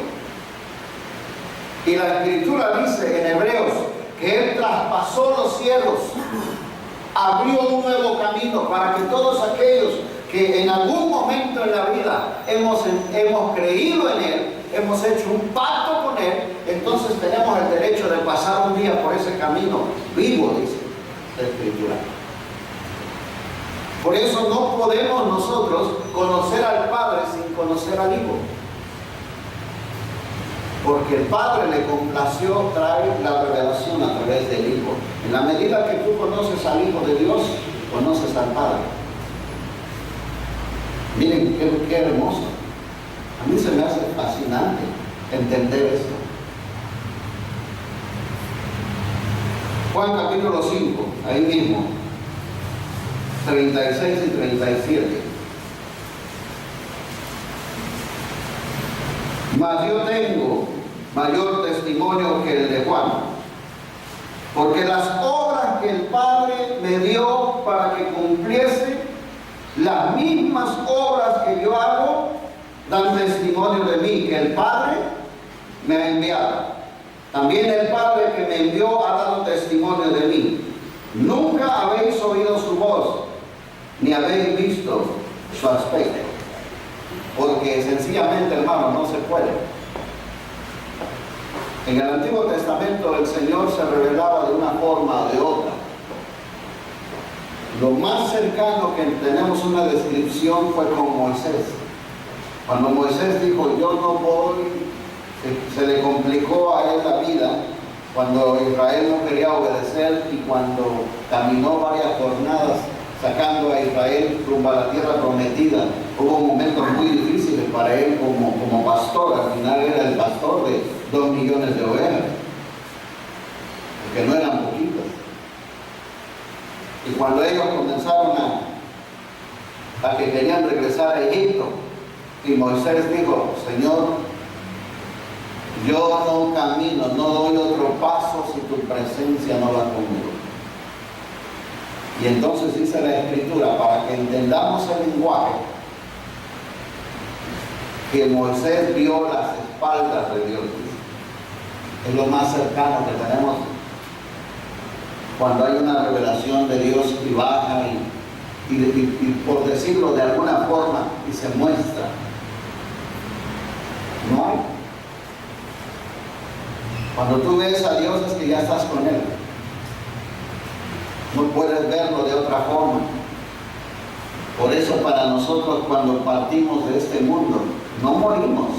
Y la Escritura dice en Hebreos que Él traspasó los cielos, abrió un nuevo camino para que todos aquellos que en algún momento en la vida hemos creído en Él, hemos hecho un pacto con Él, entonces tenemos el derecho de pasar un día por ese camino vivo, dice la Escritura. Por eso no podemos nosotros conocer al Padre sin conocer al Hijo. Porque el Padre le complació traer la revelación a través del Hijo. En la medida que tú conoces al Hijo de Dios, conoces al Padre. Miren qué hermoso. A mí se me hace fascinante entender esto. Juan capítulo 5, ahí mismo, 36 y 37. Mas yo tengo mayor testimonio que el de Juan, porque las obras que el Padre me dio para que cumpliese, las mismas obras que yo hago, dan testimonio de mí, que el Padre me ha enviado. También el Padre que me envió ha dado testimonio de mí. Nunca habéis oído su voz, ni habéis visto su aspecto. Porque sencillamente, hermano, no se puede. En el Antiguo Testamento el Señor se revelaba de una forma o de otra. Lo más cercano que tenemos una descripción fue con Moisés. Cuando Moisés dijo, yo no voy, se le complicó a él la vida, cuando Israel no quería obedecer y cuando caminó varias jornadas sacando a Israel rumbo a la tierra prometida. Hubo momentos muy difíciles para él como pastor. Al final era el pastor de 2 millones de ovejas, porque no eran poquitas. Y cuando ellos comenzaron a que querían regresar a Egipto, y Moisés dijo, Señor, yo no camino, no doy otro paso si tu presencia no va conmigo. Y entonces dice la Escritura, para que entendamos el lenguaje, que Moisés vio las espaldas de Dios. Es lo más cercano que tenemos cuando hay una revelación de Dios y baja y por decirlo de alguna forma, y se muestra. No hay. Cuando tú ves a Dios es que ya estás con Él. No puedes verlo de otra forma. Por eso para nosotros cuando partimos de este mundo, no morimos.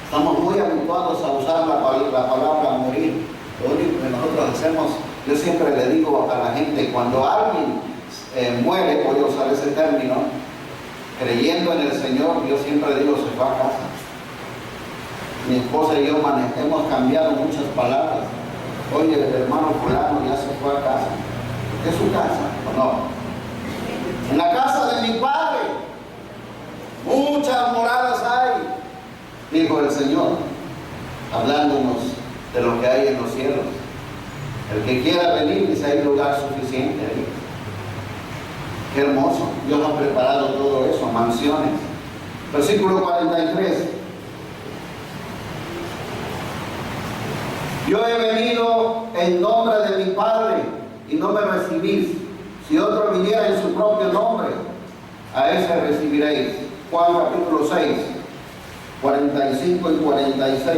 Estamos muy habituados a usar la palabra morir. Lo único que nosotros hacemos, yo siempre le digo a la gente, cuando alguien muere, voy a usar ese término, creyendo en el Señor, yo siempre digo se fue a casa. Mi esposa y yo hemos cambiado muchas palabras. Oye, el hermano fulano ya se fue a casa. ¿Es su casa o no? En la casa de mi Padre muchas moradas hay, dijo el Señor, hablándonos de lo que hay en los cielos. El que quiera venir, dice, hay lugar suficiente ahí. Qué hermoso. Dios ha preparado todo eso, mansiones. Versículo 43. Yo he venido en nombre de mi Padre y no me recibís. Si otro viniera en su propio nombre, a ese recibiréis. Juan capítulo 6, 45 y 46.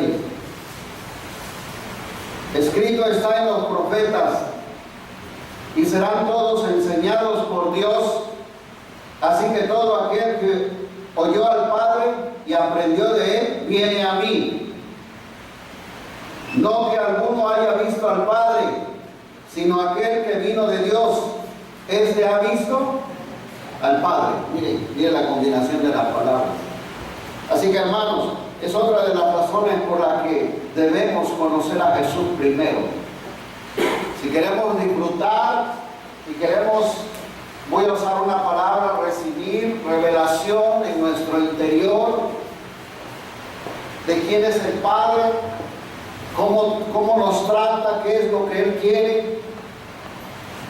Escrito está en los profetas, y serán todos enseñados por Dios. Así que todo aquel que oyó al Padre y aprendió de Él, viene a mí. No que alguno haya visto al Padre, sino aquel que vino de Dios, este ha visto al Padre. Mire la combinación de las palabras. Así que hermanos, es otra de las razones por las que debemos conocer a Jesús primero. Si queremos disfrutar, si queremos, voy a usar una palabra, recibir revelación en nuestro interior de quién es el Padre, cómo nos trata, qué es lo que Él quiere,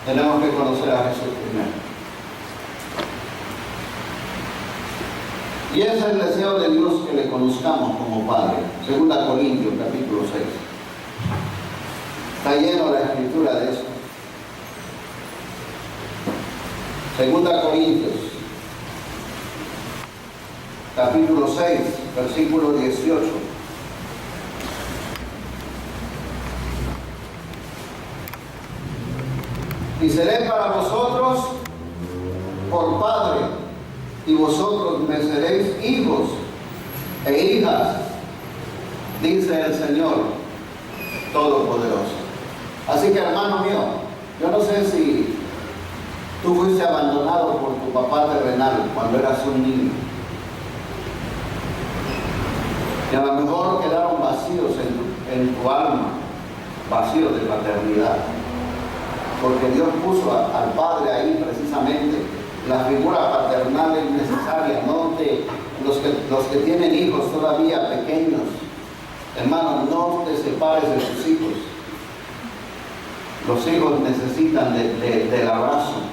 tenemos que conocer a Jesús primero. Y ese es el deseo de Dios, que le conozcamos como Padre. 2 Corintios capítulo 6. Está lleno la Escritura de eso. 2 Corintios capítulo 6, versículo 18. Y seré para vosotros por Padre, y vosotros me seréis hijos e hijas, dice el Señor Todopoderoso. Así que, hermano mío, yo no sé si tú fuiste abandonado por tu papá terrenal cuando eras un niño, y a lo mejor quedaron vacíos en tu alma, vacíos de paternidad, porque Dios puso al Padre ahí precisamente. La figura paternal es necesaria, no los que tienen hijos todavía pequeños, hermanos, no te separes de tus hijos. Los hijos necesitan del abrazo.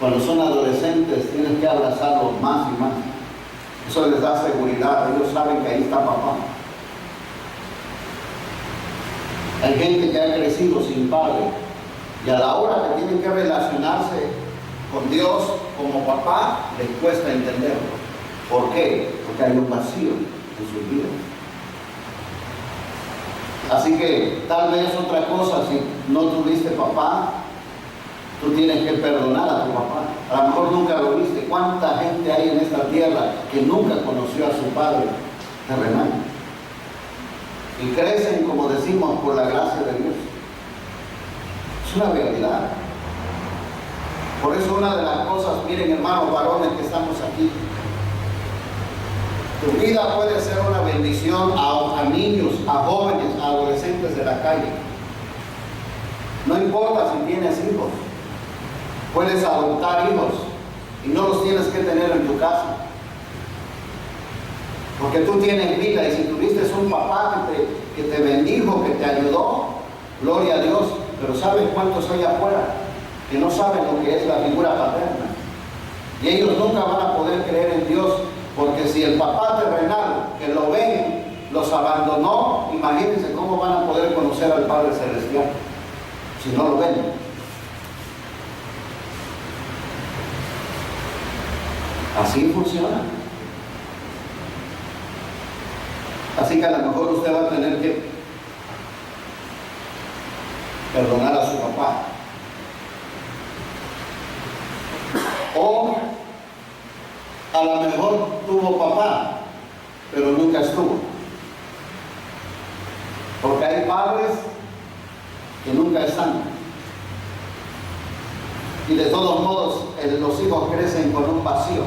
Cuando son adolescentes tienes que abrazarlos más y más. Eso les da seguridad, ellos saben que ahí está papá. Hay gente que ha crecido sin padre y a la hora que tienen que relacionarse con Dios como papá, les cuesta entenderlo. ¿Por qué? Porque hay un vacío en sus vidas. Así que tal vez otra cosa, si no tuviste papá, tú tienes que perdonar a tu papá. A lo mejor nunca lo viste. ¿Cuánta gente hay en esta tierra que nunca conoció a su padre terrenal? Y crecen, como decimos, por la gracia de Dios. Es una realidad. Por eso una de las cosas, miren hermanos varones que estamos aquí, tu vida puede ser una bendición a niños, a jóvenes, a adolescentes de la calle. No importa si tienes hijos, puedes adoptar hijos y no los tienes que tener en tu casa. Porque tú tienes vida, y si tuviste un papá que te bendijo, que te ayudó, gloria a Dios. Pero ¿sabes cuántos hay afuera que no saben lo que es la figura paterna. Y ellos nunca van a poder creer en Dios, porque si el papá terrenal que lo ven los abandonó, imagínense cómo van a poder conocer al Padre Celestial si no lo ven. Así funciona. Así que a lo mejor usted va a tener que perdonar a su papá. O a lo mejor tuvo papá, pero nunca estuvo. Porque hay padres que nunca están. Y de todos modos, los hijos crecen con un vacío.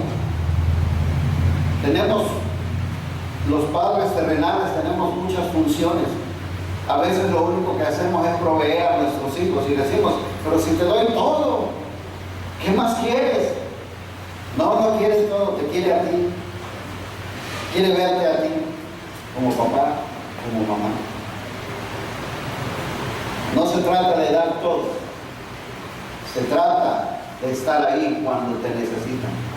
Los padres terrenales tenemos muchas funciones. A veces lo único que hacemos es proveer a nuestros hijos y decimos, pero si te doy todo, ¿qué más quieres? No quieres todo, te quiere a ti. Quiere verte a ti como papá, como mamá. No se trata de dar todo, se trata de estar ahí cuando te necesitan.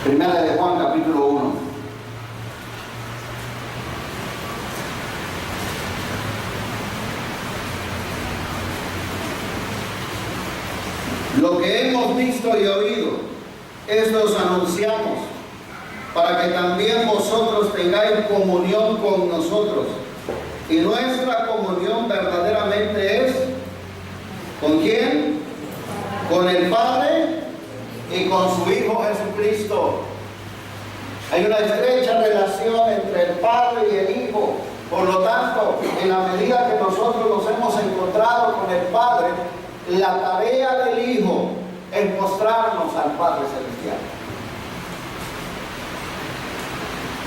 Primera de Juan, capítulo 1. Lo que hemos visto y oído, esto os anunciamos, para que también vosotros tengáis comunión con nosotros. Y nuestra comunión verdaderamente es, ¿con quién? Con el Padre y con su Hijo Jesucristo. Hay una estrecha relación entre el Padre y el Hijo. Por lo tanto, en la medida que nosotros nos hemos encontrado con el Padre, la tarea del Hijo es mostrarnos al Padre Celestial.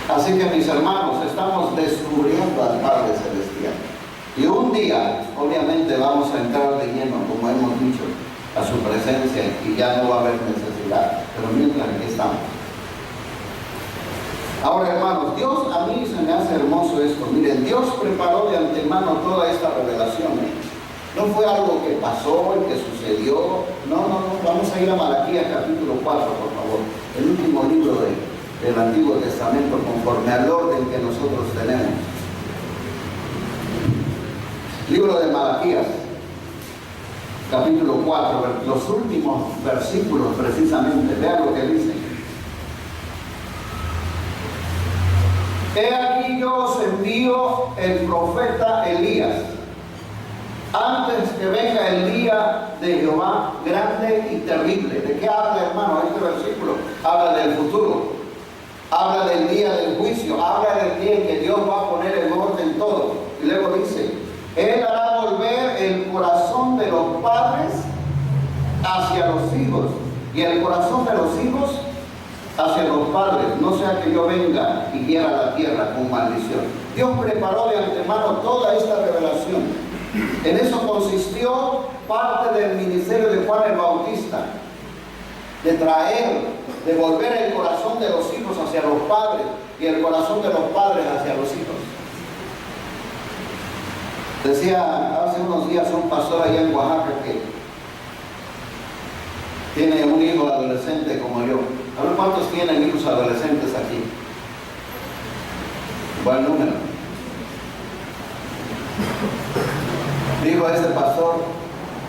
Así que, mis hermanos, estamos descubriendo al Padre Celestial. Y un día, obviamente, vamos a entrar de lleno, como hemos dicho, a su presencia y ya no va a haber necesidad. Pero mientras aquí estamos. Ahora, hermanos, Dios, a mí se me hace hermoso esto. Miren, Dios preparó de antemano toda esta revelación. No fue algo que pasó y que sucedió. No. Vamos a ir a Malaquías capítulo 4, por favor. El último libro del Antiguo Testamento, conforme al orden que nosotros tenemos. Libro de Malaquías, capítulo 4, los últimos versículos precisamente. Vean lo que dice. He aquí yo os envío el profeta Elías, antes que venga el día de Jehová grande y terrible. ¿De qué habla, hermano, este versículo? Habla del futuro, habla del día del juicio, habla del día en que Dios va a poner en orden todo. Y luego dice, Él hará volver el corazón de los padres hacia los hijos, y el corazón de los hijos hacia los padres, no sea que yo venga y hiera la tierra con maldición. Dios preparó de antemano toda esta revelación. En eso consistió parte del ministerio de Juan el Bautista, de traer, de volver el corazón de los hijos hacia los padres y el corazón de los padres hacia los hijos. Decía hace unos días un pastor allá en Oaxaca que tiene un hijo adolescente como yo. A ver cuántos tienen hijos adolescentes aquí. Buen número. Dijo este pastor,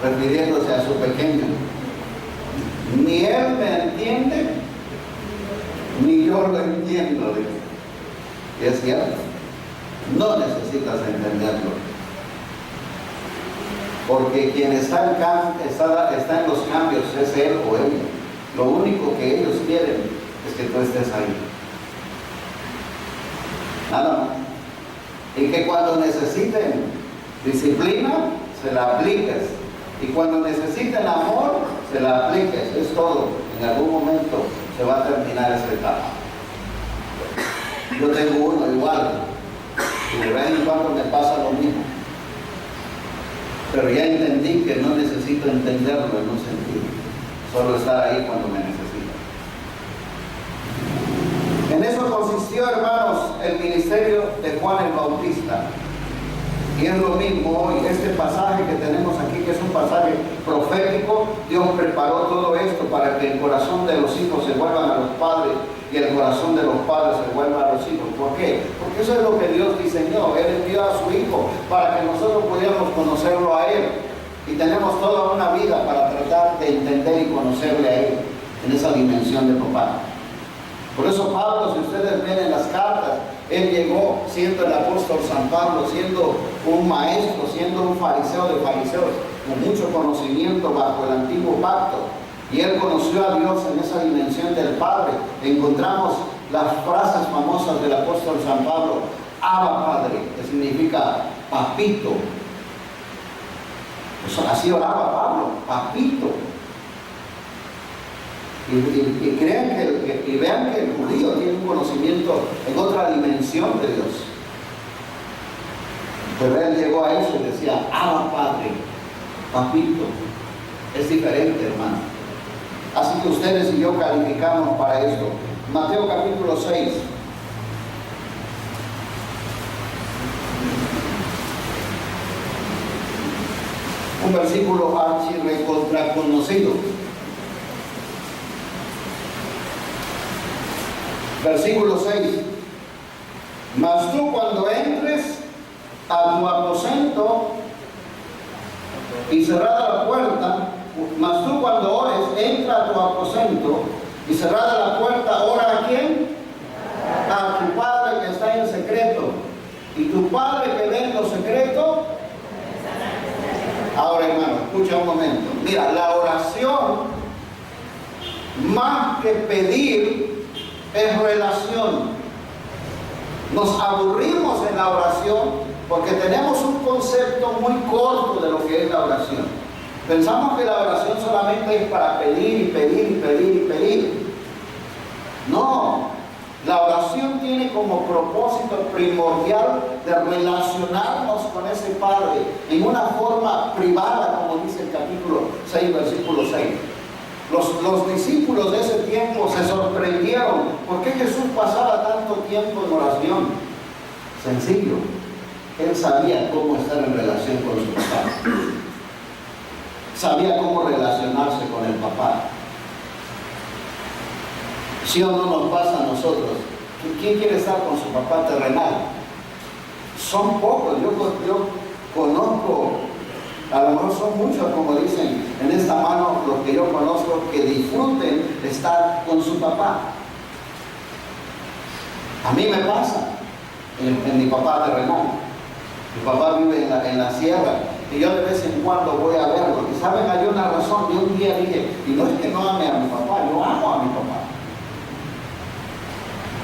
refiriéndose a su pequeño, ni él me entiende, ni yo lo entiendo. Dijo. Y es cierto, no necesitas entenderlo. Porque quien está en los cambios es él o ella. Lo único que ellos quieren es que tú estés ahí. Nada más. Y que cuando necesiten disciplina, se la apliques. Y cuando necesiten amor, se la apliques. Es todo. En algún momento se va a terminar esa etapa. Yo tengo uno igual. Y de vez en cuando me pasa lo mismo. Pero ya entendí que no necesito entenderlo en un sentido. Solo estar ahí cuando me necesita. En eso consistió, hermanos, el ministerio de Juan el Bautista. Y es lo mismo hoy, este pasaje que tenemos aquí, que es un pasaje profético. Dios preparó todo esto para que el corazón de los hijos se vuelvan a los padres y el corazón de los padres se vuelva a los hijos. ¿Por qué? Porque eso es lo que Dios diseñó. Él envió a su Hijo para que nosotros pudiéramos conocerlo a Él. Y tenemos toda una vida para tratar de entender y conocerle a Él en esa dimensión de papá. Por eso Pablo, si ustedes ven en las cartas, él llegó siendo el apóstol San Pablo, siendo un maestro, siendo un fariseo de fariseos, con mucho conocimiento bajo el antiguo pacto. Y él conoció a Dios en esa dimensión del Padre. Encontramos las frases famosas del apóstol San Pablo: Abba Padre, que significa papito. Pues así oraba Pablo, papito. Y crean y vean que el judío tiene un conocimiento en otra dimensión de Dios. Pero él llegó a eso y decía: Abba Padre, papito. Es diferente, hermano. Así que ustedes y yo calificamos para esto. Mateo capítulo 6. Un versículo archi recontra conocido. Versículo 6. Mas tú cuando entres a tu aposento y cerrada la puerta, mas tú cuando ores, entra a tu aposento y cerrada la puerta, ora ¿a quién? A tu Padre que está en secreto. Y tu Padre que ve en lo secreto. Ahora, hermano, escucha un momento. Mira, la oración, más que pedir, es relación. Nos aburrimos en la oración porque tenemos un concepto muy corto de lo que es la oración. Pensamos que la oración solamente es para pedir y pedir y pedir y pedir. No, la oración tiene como propósito primordial de relacionarnos con ese Padre en una forma privada, como dice el capítulo 6, versículo 6. Los discípulos de ese tiempo se sorprendieron. ¿Por qué Jesús pasaba tanto tiempo en oración? Sencillo. Él sabía cómo estar en relación con su papá. Sabía cómo relacionarse con el papá. ¿Sí o no nos pasa a nosotros? ¿Quién quiere estar con su papá terrenal? Son pocos. Yo conozco, a lo mejor son muchos, como dicen en esta mano, los que yo conozco, que disfruten estar con su papá. A mí me pasa en mi papá terrenal. Mi papá vive en la sierra y yo de vez en cuando voy a verlo. Y saben, hay una razón. Yo un día dije, y no es que no ame a mi papá, yo amo a mi papá.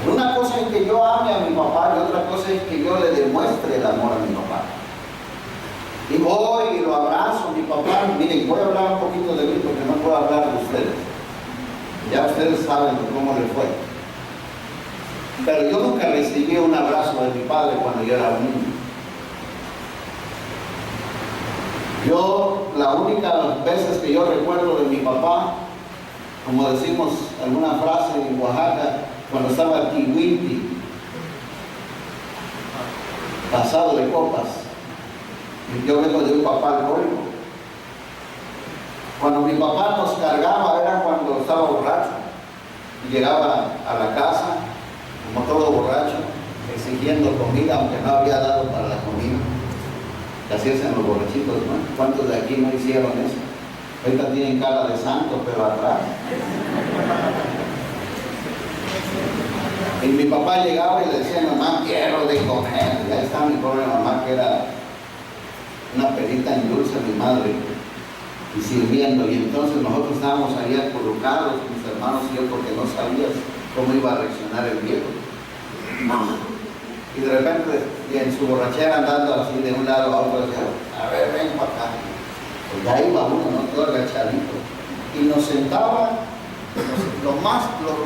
Una cosa es que yo ame a mi papá y otra cosa es que yo le demuestre el amor a mi papá. Y voy y lo abrazo, mi papá. Miren, voy a hablar un poquito de mí porque no puedo hablar de ustedes. Ya ustedes saben cómo le fue. Pero yo nunca recibí un abrazo de mi padre cuando yo era un niño. Las únicas veces que yo recuerdo de mi papá, como decimos alguna frase en Oaxaca, cuando estaba kiwinti, pasado de copas. Yo vengo de un papá alcohólico. Cuando mi papá nos cargaba era cuando estaba borracho. Y llegaba a la casa, como todo borracho, exigiendo comida, aunque no había dado para la comida. Y así hacen los borrachitos, ¿no? ¿Cuántos de aquí no hicieron eso? Ahorita tienen cara de santo, pero atrás. Y mi papá llegaba y le decía: mamá, quiero de comer. Y ahí estaba mi pobre mamá, que era una perita en dulce, mi madre, y sirviendo. Y entonces nosotros estábamos ahí acurrucados, mis hermanos y yo, porque no sabías cómo iba a reaccionar el viejo. Y de repente, en su borrachera, andando así de un lado a otro, decía: a ver, ven para acá. Pues ya iba uno, ¿no? Todo agachadito. Y nos sentaba. Yo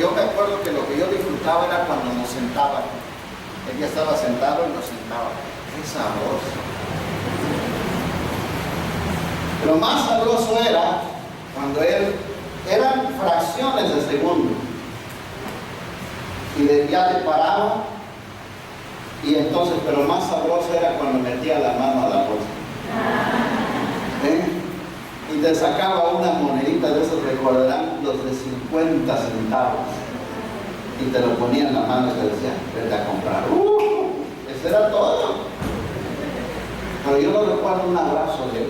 me acuerdo que lo que yo disfrutaba era cuando nos sentaba. Él ya estaba sentado y nos sentaba. ¡Qué sabroso! Lo más sabroso era cuando eran fracciones de segundo. Y ya le paraba Y entonces, pero más sabroso era cuando metía la mano a la bolsa. Y te sacaba una monedita de esos, recordarán, los de 50 centavos. Y te lo ponía en la mano y te decía, vete a comprar. Eso era todo. Pero yo no recuerdo un abrazo de él.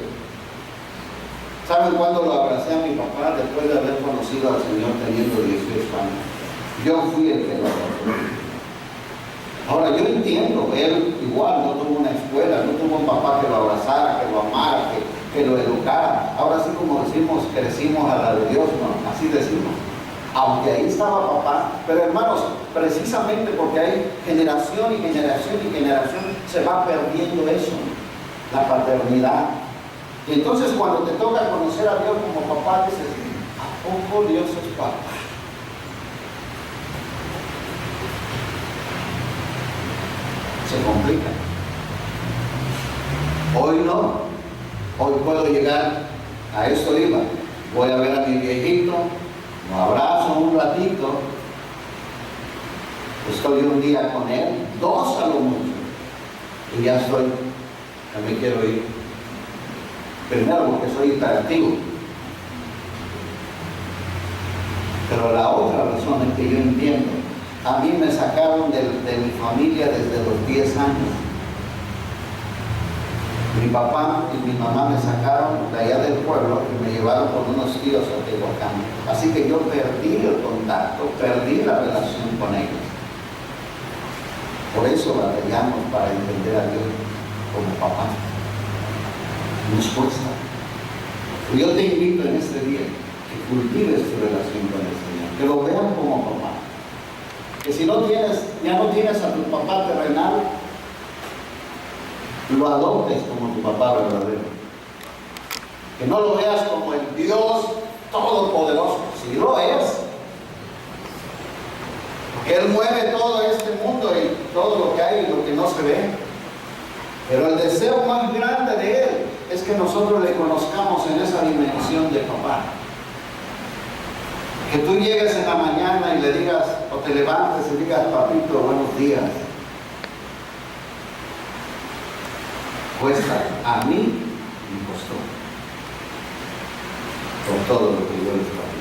¿Saben cuándo lo abracé a mi papá? Después de haber conocido al Señor teniendo 18 años. Yo fui el que lo abrazó. Ahora yo entiendo, él igual no tuvo una escuela, no tuvo un papá que lo abrazara, que lo amara, que lo educara. Ahora sí, como decimos, crecimos a la de Dios, ¿no? Así decimos. Aunque ahí estaba papá, pero hermanos, precisamente porque hay generación y generación y generación, se va perdiendo eso, la paternidad. Y entonces cuando te toca conocer a Dios como papá, dices, ¿a poco Dios es papá? Se complica. Hoy no. Hoy puedo llegar, a eso iba. Voy a ver a mi viejito, lo abrazo un ratito, estoy un día con él, 2 a lo mucho, y ya estoy, ya me quiero ir. Primero porque soy hiperactivo. Pero la otra razón es que yo entiendo. A mí me sacaron de mi familia desde los 10 años. Mi papá y mi mamá me sacaron de allá del pueblo y me llevaron con unos tíos a Tehuacán. Así que yo perdí el contacto, perdí la relación con ellos. Por eso batallamos para entender a Dios como papá. Nos cuesta. Y yo te invito en este día que cultives tu relación con el Señor, que lo veas como papá. Que si no tienes, ya no tienes a tu papá terrenal, lo adoptes como tu papá verdadero. Que no lo veas como el Dios todopoderoso. Si lo es, porque Él mueve todo este mundo y todo lo que hay y lo que no se ve. Pero el deseo más grande de Él es que nosotros le conozcamos en esa dimensión de papá. Que tú llegues en la mañana y le digas, o te levantes y digas, papito, buenos días. Cuesta, a mí me costó. Por todo lo que yo les hago,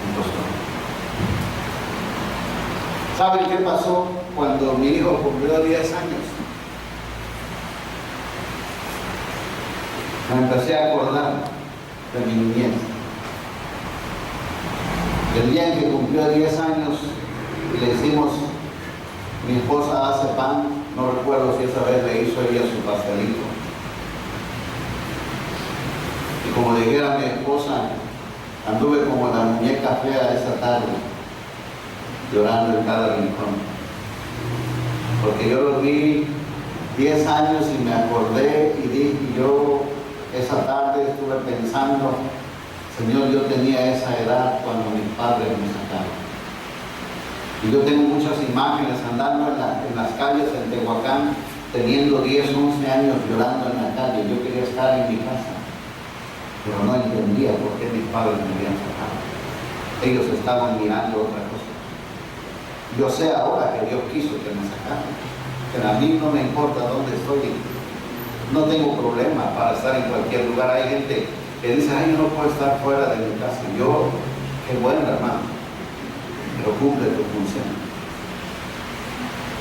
me costó. ¿Saben qué pasó cuando mi hijo cumplió 10 años? Me empecé a acordar de mi niñez. El día en que cumplió 10 años y le hicimos, mi esposa hace pan, no recuerdo si esa vez le hizo ella su pastelito. Y como dijera mi esposa, anduve como la muñeca fea esa tarde, llorando en cada rincón. Porque yo lo vi 10 años y me acordé y yo esa tarde estuve pensando, Señor, yo tenía esa edad cuando mis padres me sacaron. Y yo tengo muchas imágenes andando en las calles en Tehuacán, teniendo 10, 11 años llorando en la calle. Yo quería estar en mi casa, pero no entendía por qué mis padres me habían sacado. Ellos estaban mirando otra cosa. Yo sé ahora que Dios quiso que me sacaran, pero a mí no me importa dónde estoy. No tengo problema para estar en cualquier lugar. Hay gente que dice, ay, yo no puedo estar fuera de mi casa. Yo, qué bueno, hermano, pero cumple tu función.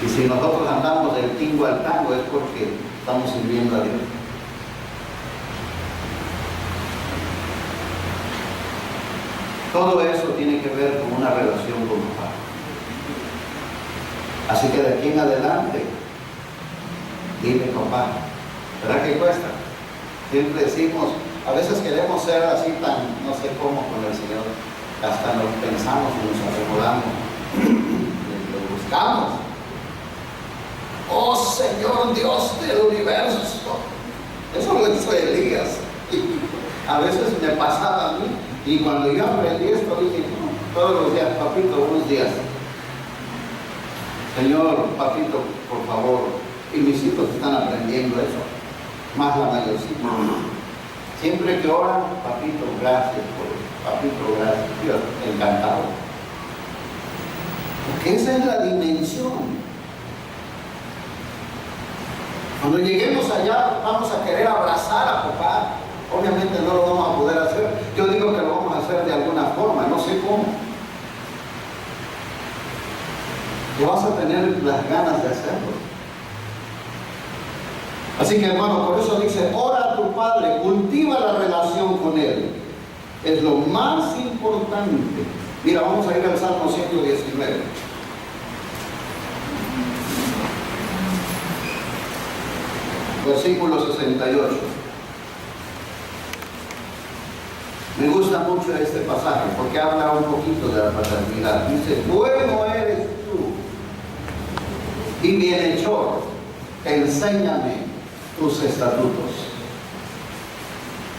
Y si nosotros andamos del tingo al tango es porque estamos sirviendo a Dios. Todo eso tiene que ver con una relación con el Padre. Así que de aquí en adelante, dile, papá, ¿verdad que cuesta? Siempre decimos, a veces queremos ser así tan, no sé cómo con el Señor, hasta nos pensamos y nos acomodamos, lo buscamos. Oh Señor Dios del universo, eso lo hizo Elías. A veces me pasaba a mí, y cuando yo aprendí esto dije, todos los días, papito, buenos días. Señor, papito, por favor, y mis hijos están aprendiendo eso, más la mayorcita. Siempre que oran, papito, gracias por eso, papito, gracias, Dios, encantado. Porque esa es la dimensión. Cuando lleguemos allá vamos a querer abrazar a papá. Obviamente no lo vamos a poder hacer. Yo digo que lo vamos a hacer de alguna forma, no sé cómo. Tú vas a tener las ganas de hacerlo. Así que hermano, por eso dice, ora a tu Padre, cultiva la relación con Él. Es lo más importante. Mira, vamos a ir al Salmo 119. Versículo 68. Me gusta mucho este pasaje porque habla un poquito de la paternidad. Dice, bueno eres tú y bienhechor, enséñame tus estatutos.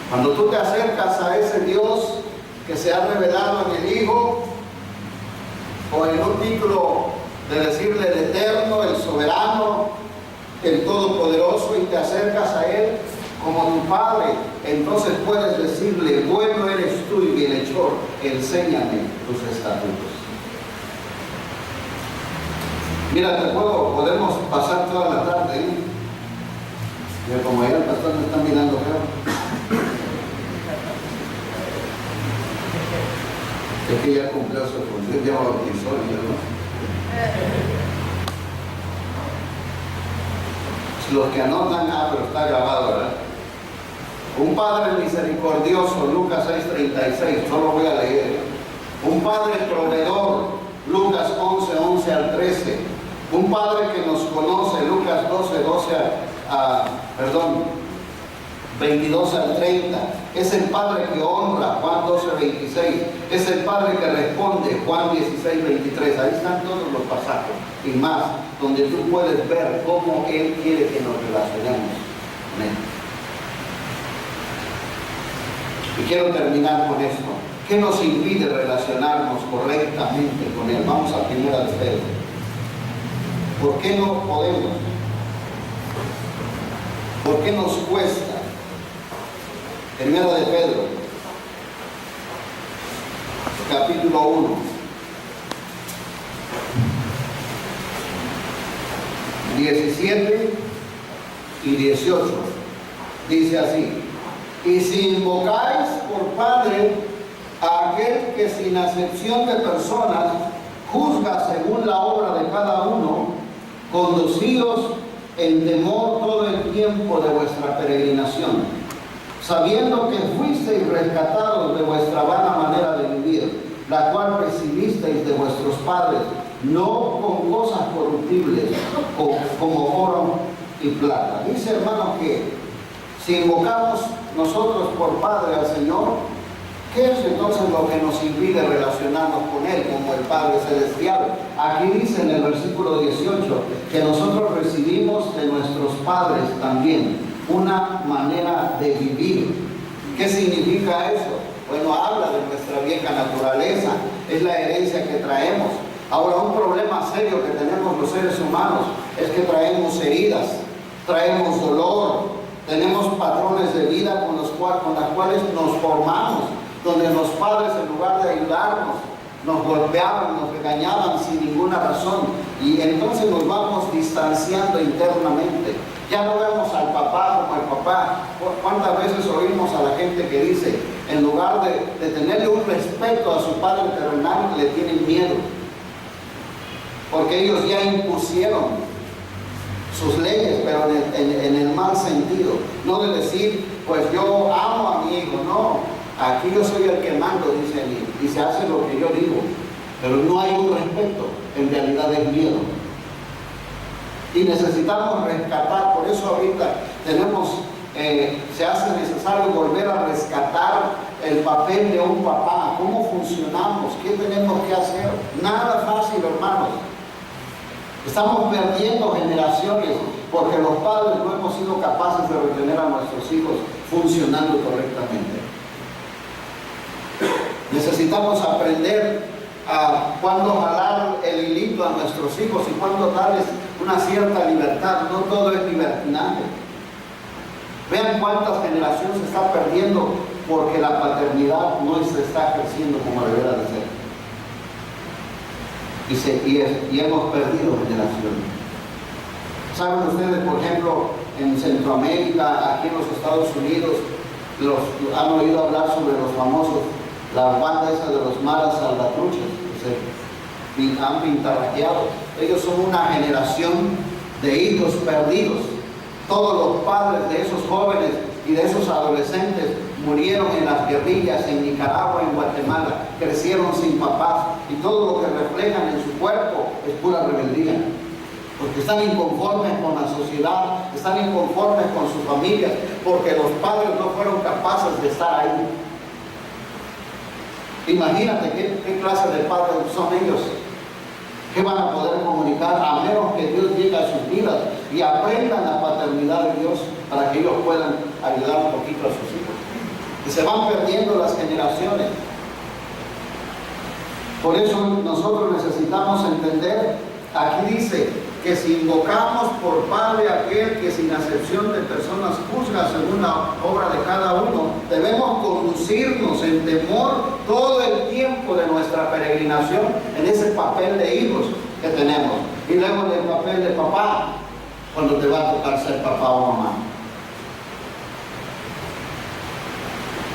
Cuando tú te acercas a ese Dios que se ha revelado en el Hijo, o en un título de decirle el Eterno, el Soberano, el Todopoderoso, y te acercas a Él como tu Padre, entonces puedes decirle, bueno eres tú y bienhechor, enséñame tus estatutos. Mira, podemos pasar toda la tarde, ¿eh? Mira, como ya el pastor me está mirando feo. Es que ya cumplió su función, ya bautizó, ¿no? Los que anotan, pero está grabado, ¿verdad? Un Padre misericordioso, Lucas 6:36, solo voy a leer. Un Padre proveedor, Lucas 11:11 al 13. Un Padre que nos conoce, Lucas 22 al 30. Es el Padre que honra, Juan 12:26. Es el Padre que responde, Juan 16:23. Ahí están todos los pasajes y más, donde tú puedes ver cómo Él quiere que nos relacionemos con Él. Y quiero terminar con esto. ¿Qué nos impide relacionarnos correctamente con Él? Vamos a Primera de Pedro. ¿Por qué no podemos? ¿Por qué nos cuesta? Primera de Pedro, capítulo 1. (17 y 18) dice así: y si invocáis por Padre a aquel que sin acepción de personas juzga según la obra de cada uno, conducíos en temor todo el tiempo de vuestra peregrinación, sabiendo que fuisteis rescatados de vuestra vana manera de vivir, la cual recibisteis de vuestros padres, no con cosas corruptibles como oro y plata. Dice, hermano, que si invocamos nosotros por Padre al Señor, ¿qué es entonces lo que nos impide relacionarnos con Él como el Padre Celestial? Aquí dice en el versículo 18 que nosotros recibimos de nuestros padres también una manera de vivir. ¿Qué significa eso? Bueno, habla de nuestra vieja naturaleza, es la herencia que traemos. Ahora, un problema serio que tenemos los seres humanos es que traemos heridas, traemos dolor, tenemos patrones de vida con las cuales nos formamos, donde los padres, en lugar de ayudarnos, nos golpeaban, nos regañaban sin ninguna razón, y entonces nos vamos distanciando internamente. Ya no vemos al papá como el papá. ¿Cuántas veces oímos a la gente que dice, en lugar de tenerle un respeto a su padre terrenal, le tienen miedo? Porque ellos ya impusieron sus leyes, pero en el mal sentido. No de decir, pues yo amo a mi hijo, no. Aquí yo soy el que mando, dice él, y se hace lo que yo digo. Pero no hay un respeto, en realidad es miedo. Y necesitamos rescatar, por eso ahorita se hace necesario volver a rescatar el papel de un papá. ¿Cómo funcionamos? ¿Qué tenemos que hacer? Nada fácil, hermanos. Estamos perdiendo generaciones porque los padres no hemos sido capaces de retener a nuestros hijos funcionando correctamente. Necesitamos aprender a cuándo jalar el hilito a nuestros hijos y cuándo darles una cierta libertad. No todo es libertinaje. Vean cuántas generaciones se está perdiendo porque la paternidad no se está ejerciendo como debería de ser. Y hemos perdido generaciones. ¿Saben ustedes, por ejemplo, en Centroamérica, aquí en los Estados Unidos, han oído hablar sobre los famosos, la banda esa de los malas salvatruchas, que se han pintarrajeado. Ellos son una generación de hijos perdidos. Todos los padres de esos jóvenes y de esos adolescentes murieron en las guerrillas en Nicaragua, en Guatemala, crecieron sin papás, y todo lo que reflejan en su cuerpo es pura rebeldía. Porque están inconformes con la sociedad, están inconformes con sus familias, porque los padres no fueron capaces de estar ahí. Imagínate qué clase de padres son ellos. ¿Qué van a poder comunicar a menos que Dios llegue a sus vidas y aprendan la paternidad de Dios para que ellos puedan ayudar un poquito a sus hijos? Y se van perdiendo las generaciones. Por eso nosotros necesitamos entender, aquí dice, que si invocamos por Padre aquel que sin acepción de personas juzga según la obra de cada uno, debemos conducirnos en temor todo el tiempo de nuestra peregrinación en ese papel de hijos que tenemos. Y luego en el papel de papá, cuando te va a tocar ser papá o mamá.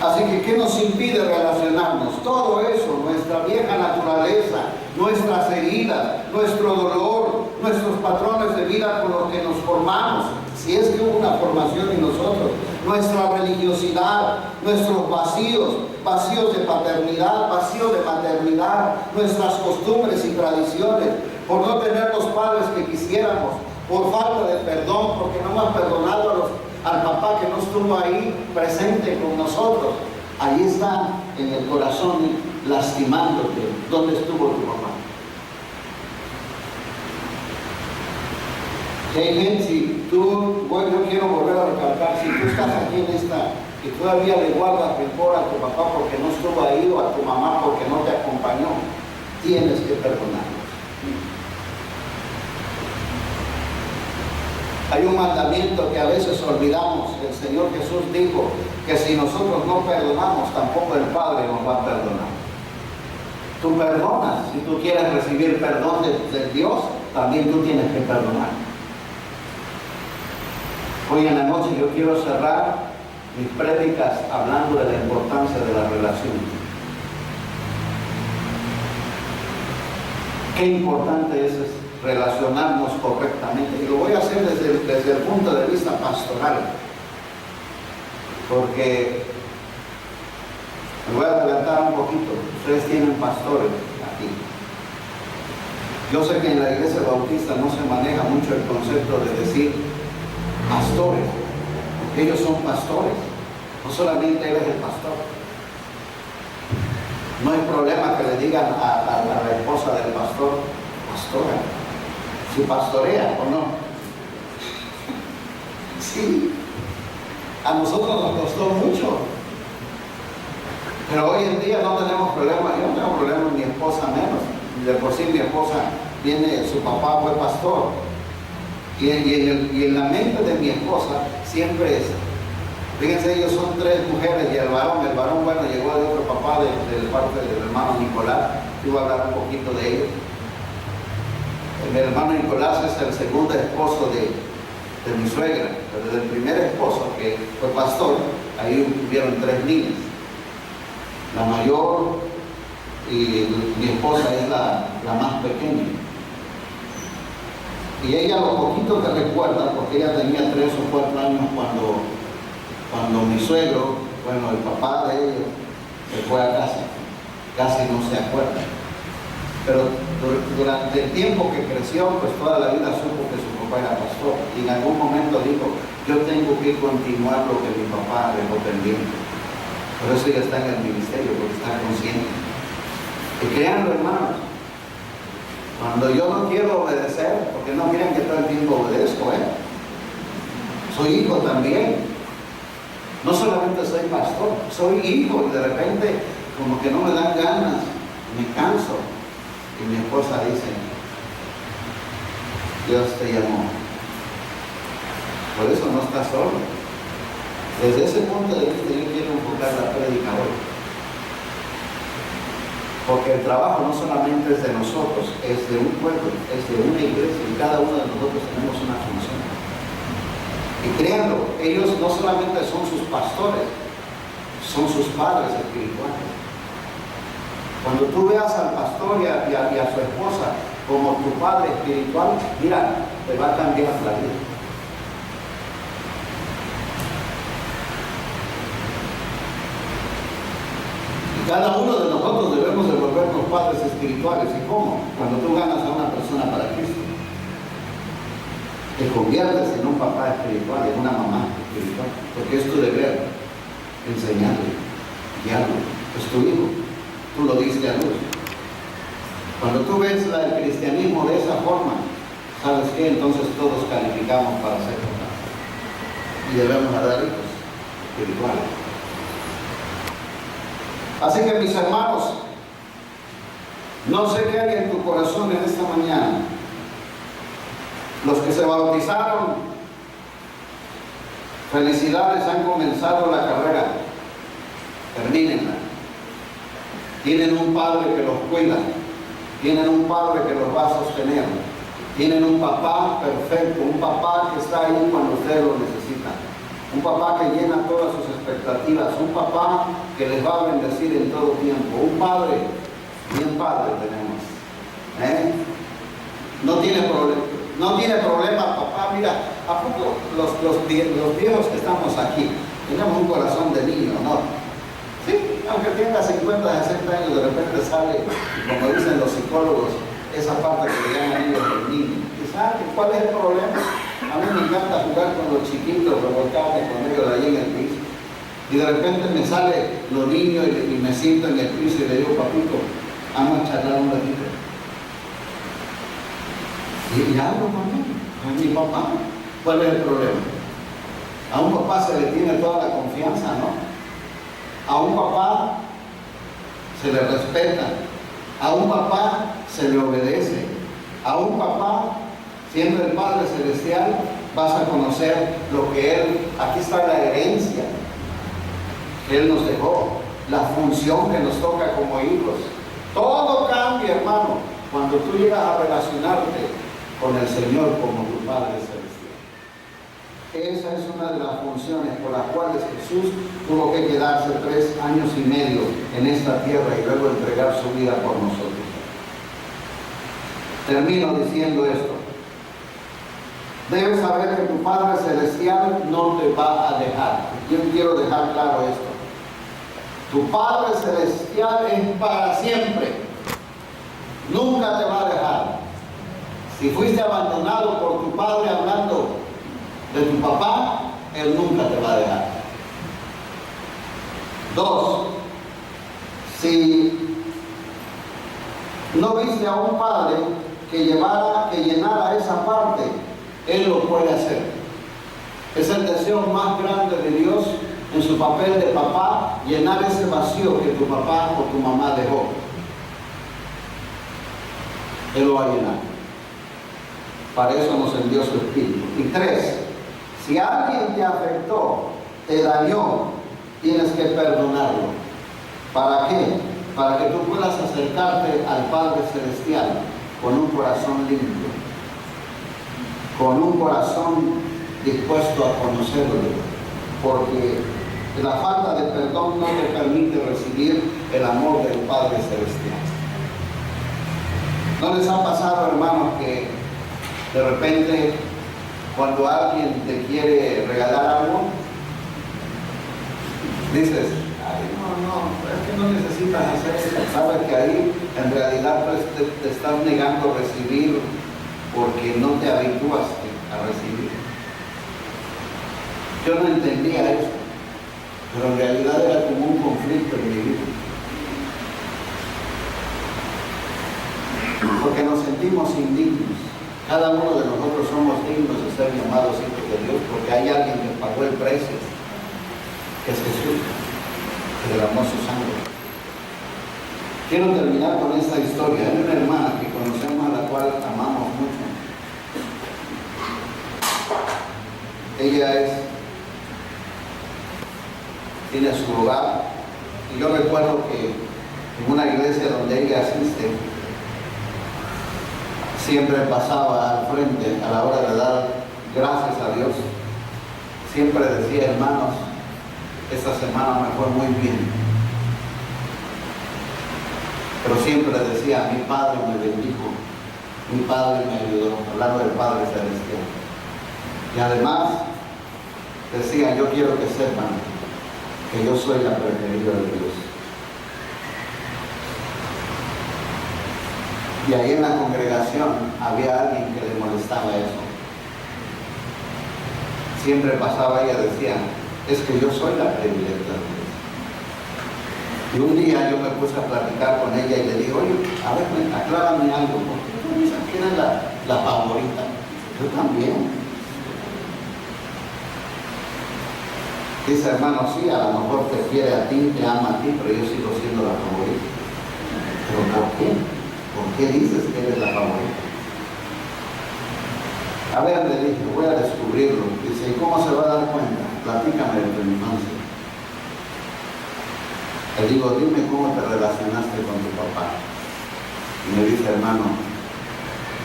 Así que, ¿qué nos impide relacionarnos? Todo eso, nuestra vieja naturaleza, nuestras heridas, nuestro dolor, nuestros patrones de vida con los que nos formamos, si es que hubo una formación en nosotros, nuestra religiosidad, nuestros vacíos de paternidad, vacíos de maternidad, nuestras costumbres y tradiciones, por no tener los padres que quisiéramos, por falta de perdón, porque no hemos perdonado al papá que no estuvo ahí presente con nosotros. Ahí está en el corazón lastimándote. ¿Dónde estuvo tu papá? Si tú, bueno, yo quiero volver a recalcar, si tú estás aquí en esta y todavía le guardas rencor a tu papá porque no estuvo ahí o a tu mamá porque no te acompañó, tienes que perdonarlos. Hay un mandamiento que a veces olvidamos. El Señor Jesús dijo que si nosotros no perdonamos, tampoco el Padre nos va a perdonar. Tú perdonas. Si tú quieres recibir perdón de Dios, también tú tienes que perdonar. Hoy en la noche yo quiero cerrar mis prédicas hablando de la importancia de la relación. Qué importante es relacionarnos correctamente, y lo voy a hacer desde el punto de vista pastoral, porque me voy a adelantar un poquito. Ustedes tienen pastores aquí. Yo sé que en la iglesia bautista no se maneja mucho el concepto de decir pastores, porque ellos son pastores, no solamente él es el pastor. No hay problema que le digan a la esposa del pastor, pastora, si pastorea o no. Sí, a nosotros nos costó mucho, pero hoy en día no tenemos problema. Yo no tengo problema, mi esposa menos. De por sí mi esposa su papá fue pastor, y en la mente de mi esposa siempre es, fíjense, ellos son 3 mujeres y el varón, bueno, llegó de otro papá del parte del hermano Nicolás. Yo voy a hablar un poquito de ellos. El hermano Nicolás es el segundo esposo de mi suegra, pero del primer esposo, que fue pastor, ahí hubieron 3 niñas. La mayor y mi esposa es la más pequeña. Y ella, lo poquito que recuerda, porque ella tenía 3 o 4 años cuando mi suegro, bueno, el papá de ella, se fue a casa, casi no se acuerda. Pero durante el tiempo que creció, pues toda la vida supo que su papá era pastor. Y en algún momento dijo, yo tengo que continuar lo que mi papá dejó pendiente. Por eso ella está en el ministerio, porque está consciente. Y créanlo, hermanos, cuando yo no quiero obedecer, porque no miren que todo el tiempo obedezco, soy hijo también. No solamente soy pastor, soy hijo, y de repente como que no me dan ganas, me canso. Y mi esposa dice, Dios te llamó. Por eso no estás solo. Desde ese punto de vista yo quiero enfocar la prédica hoy. Porque el trabajo no solamente es de nosotros, es de un pueblo, es de una iglesia, y cada uno de nosotros tenemos una función. Y créanlo, ellos no solamente son sus pastores, son sus padres espirituales. Cuando tú veas al pastor y a su esposa como tu padre espiritual, mira, te va a cambiar la vida. Y cada uno de nosotros debemos de volvernos padres espirituales. ¿Y cómo? Cuando tú ganas a una persona para Cristo, te conviertes en un papá espiritual, en una mamá espiritual, porque es tu deber enseñarle, guiarlo. Es tu hijo, tú lo diste a luz. Cuando tú ves el cristianismo de esa forma, ¿sabes qué? Entonces todos calificamos para ser papás y debemos dar hijos espirituales. Así que, mis hermanos, no sé qué hay en tu corazón en esta mañana. Los que se bautizaron, felicidades, han comenzado la carrera. Termínenla. Tienen un padre que los cuida. Tienen un padre que los va a sostener. Tienen un papá perfecto, un papá que está ahí cuando ustedes lo necesitan. Un papá que llena todas sus expectativas. Un papá que les va a bendecir en todo tiempo. Un padre, bien padre tenemos. No tiene problema, papá. Mira, ¿a poco los viejos que estamos aquí tenemos un corazón de niño, no? Sí, aunque tenga 50, 60 años, de repente sale, como dicen los psicólogos, esa parte que le llaman ellos el niño. ¿Y saben cuál es el problema? A mí me encanta jugar con los chiquitos, revolcarme con ellos ahí en el piso. Y de repente me sale los niños y me siento en el piso y le digo, papito, vamos a charlar un ratito. Y hablo con él, con mi papá. ¿Cuál es el problema? A un papá se le tiene toda la confianza, ¿no? A un papá se le respeta. A un papá se le obedece. A un papá, siendo el Padre Celestial, vas a conocer lo que Él, aquí está la herencia que Él nos dejó, la función que nos toca como hijos. Todo cambia, hermano, cuando tú llegas a relacionarte con el Señor como tu Padre Celestial. Esa es una de las funciones por las cuales Jesús tuvo que quedarse 3 años y medio en esta tierra y luego entregar su vida por nosotros. Termino diciendo esto. Debes saber que tu Padre Celestial no te va a dejar. Yo quiero dejar claro esto. Tu Padre Celestial es para siempre. Nunca te va a dejar. Si fuiste abandonado por tu padre hablando de tu papá, Él nunca te va a dejar. 2. Si no viste a un padre que llenara esa parte, Él lo puede hacer. Es el deseo más grande de Dios en su papel de papá, llenar ese vacío que tu papá o tu mamá dejó. Él lo va a llenar. Para eso nos envió su Espíritu. Y 3, si alguien te afectó, te dañó, tienes que perdonarlo. ¿Para qué? Para que tú puedas acercarte al Padre Celestial con un corazón limpio, con un corazón dispuesto a conocerlo, porque la falta de perdón no te permite recibir el amor del Padre Celestial. ¿No les ha pasado, hermanos, que de repente cuando alguien te quiere regalar algo, dices, ay, no, es que no necesitas hacer eso? Sabes que ahí en realidad pues, te estás negando a recibir porque no te habituaste a recibir. Yo no entendía eso, pero en realidad era como un conflicto en mi vida. Porque nos sentimos indignos. Cada uno de nosotros somos dignos de ser llamados hijos de Dios porque hay alguien que pagó el precio, que es Jesús, que derramó su sangre. Quiero terminar con esta historia. Hay una hermana que conocemos, a la cual amamos mucho. Ella tiene su hogar, y yo recuerdo que en una iglesia donde ella asiste, siempre pasaba al frente a la hora de dar gracias a Dios. siempre decía, hermanos, esta semana me fue muy bien. Pero siempre decía, mi Padre me bendijo, mi Padre me ayudó, hablando del Padre Celestial. Y además decía, yo quiero que sepan que yo soy la preferida de Dios. Y ahí en la congregación había alguien que le molestaba eso. Siempre pasaba ella y decía, es que yo soy la predilecta de Dios. Y un día yo me puse a platicar con ella y le dije, oye, a ver, aclárame algo, porque tú dices que eres la favorita. Yo también. Dice, hermano, sí, a lo mejor te quiere a ti, te ama a ti, pero yo sigo siendo la favorita. ¿Pero por qué? ¿Por qué dices que eres la favorita? A ver, le dije, voy a descubrirlo. Dice, ¿y cómo se va a dar cuenta? Platícame de tu infancia. Le digo, dime cómo te relacionaste con tu papá. Y me dice, hermano,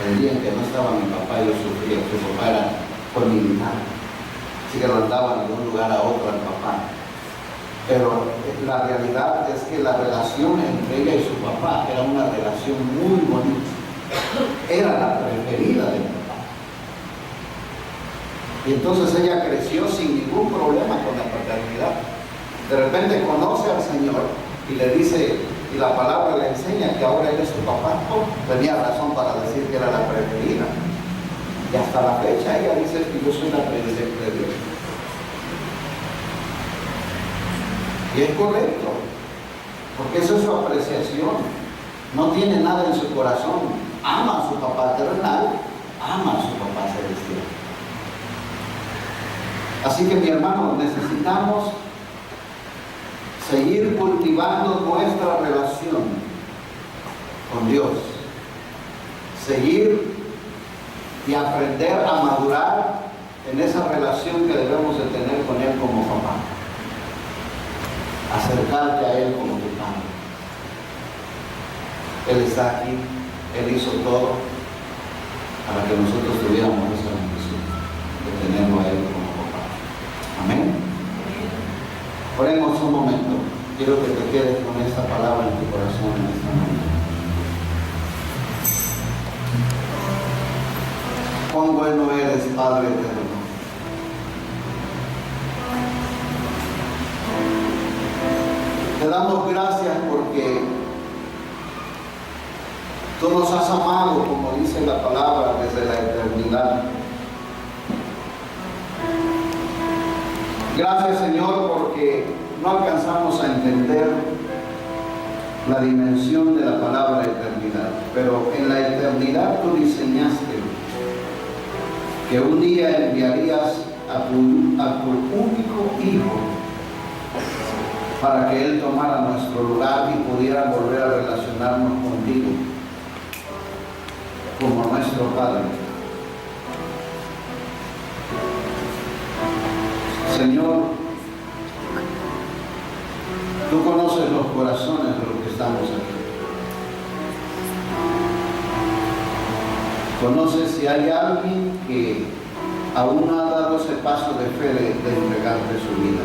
el día en que no estaba mi papá, yo sufría. Su papá fue militar. Así que lo andaban de un lugar a otro al papá. Pero la realidad es que la relación entre ella y su papá era una relación muy bonita. Era la preferida de mi papá. Y entonces ella creció sin ningún problema con la paternidad. De repente conoce al Señor y le dice, y la palabra le enseña que ahora él es su papá. Tenía razón para decir que era la preferida. Y hasta la fecha ella dice que yo soy la predilecta de Dios. Y es correcto, porque eso es su apreciación. No tiene nada en su corazón. Ama a su papá terrenal, ama a su papá celestial. Así que, mi hermano, necesitamos seguir cultivando nuestra relación con Dios. Seguir y aprender a madurar en esa relación que debemos de tener con Él como papá. Acercarte a Él como tu Padre. Él está aquí, Él hizo todo para que nosotros tuviéramos esa bendición de tenerlo a Él como papá. Amén. Oremos un momento. Quiero que te quedes con esta palabra en tu corazón en esta mañana. Cuán bueno eres, Padre eterno. Te damos gracias porque tú nos has amado, como dice la palabra, desde la eternidad. Gracias, Señor, porque no alcanzamos a entender la dimensión de la palabra eternidad, pero en la eternidad tú diseñaste que un día enviarías a tu único Hijo para que Él tomara nuestro lugar y pudiera volver a relacionarnos contigo como nuestro Padre. Señor, tú conoces los corazones de los que estamos aquí. Conoces si hay alguien que aún no ha dado ese paso de fe de entregarte su vida.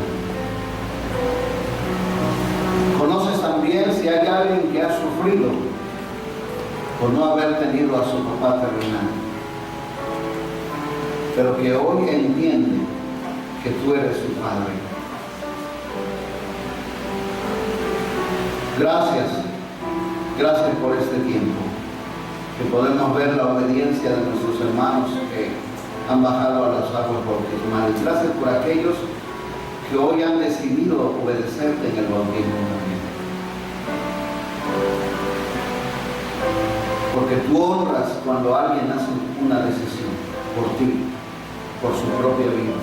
Conoces también si hay alguien que ha sufrido por no haber tenido a su papá terrenal, pero que hoy entiende que tú eres su Padre. Gracias por este tiempo, que podemos ver la obediencia de nuestros hermanos que han bajado a las aguas bautismales. Gracias por aquellos que hoy han decidido obedecerte en el bautismo también. Porque tú honras cuando alguien hace una decisión por ti, por su propia vida.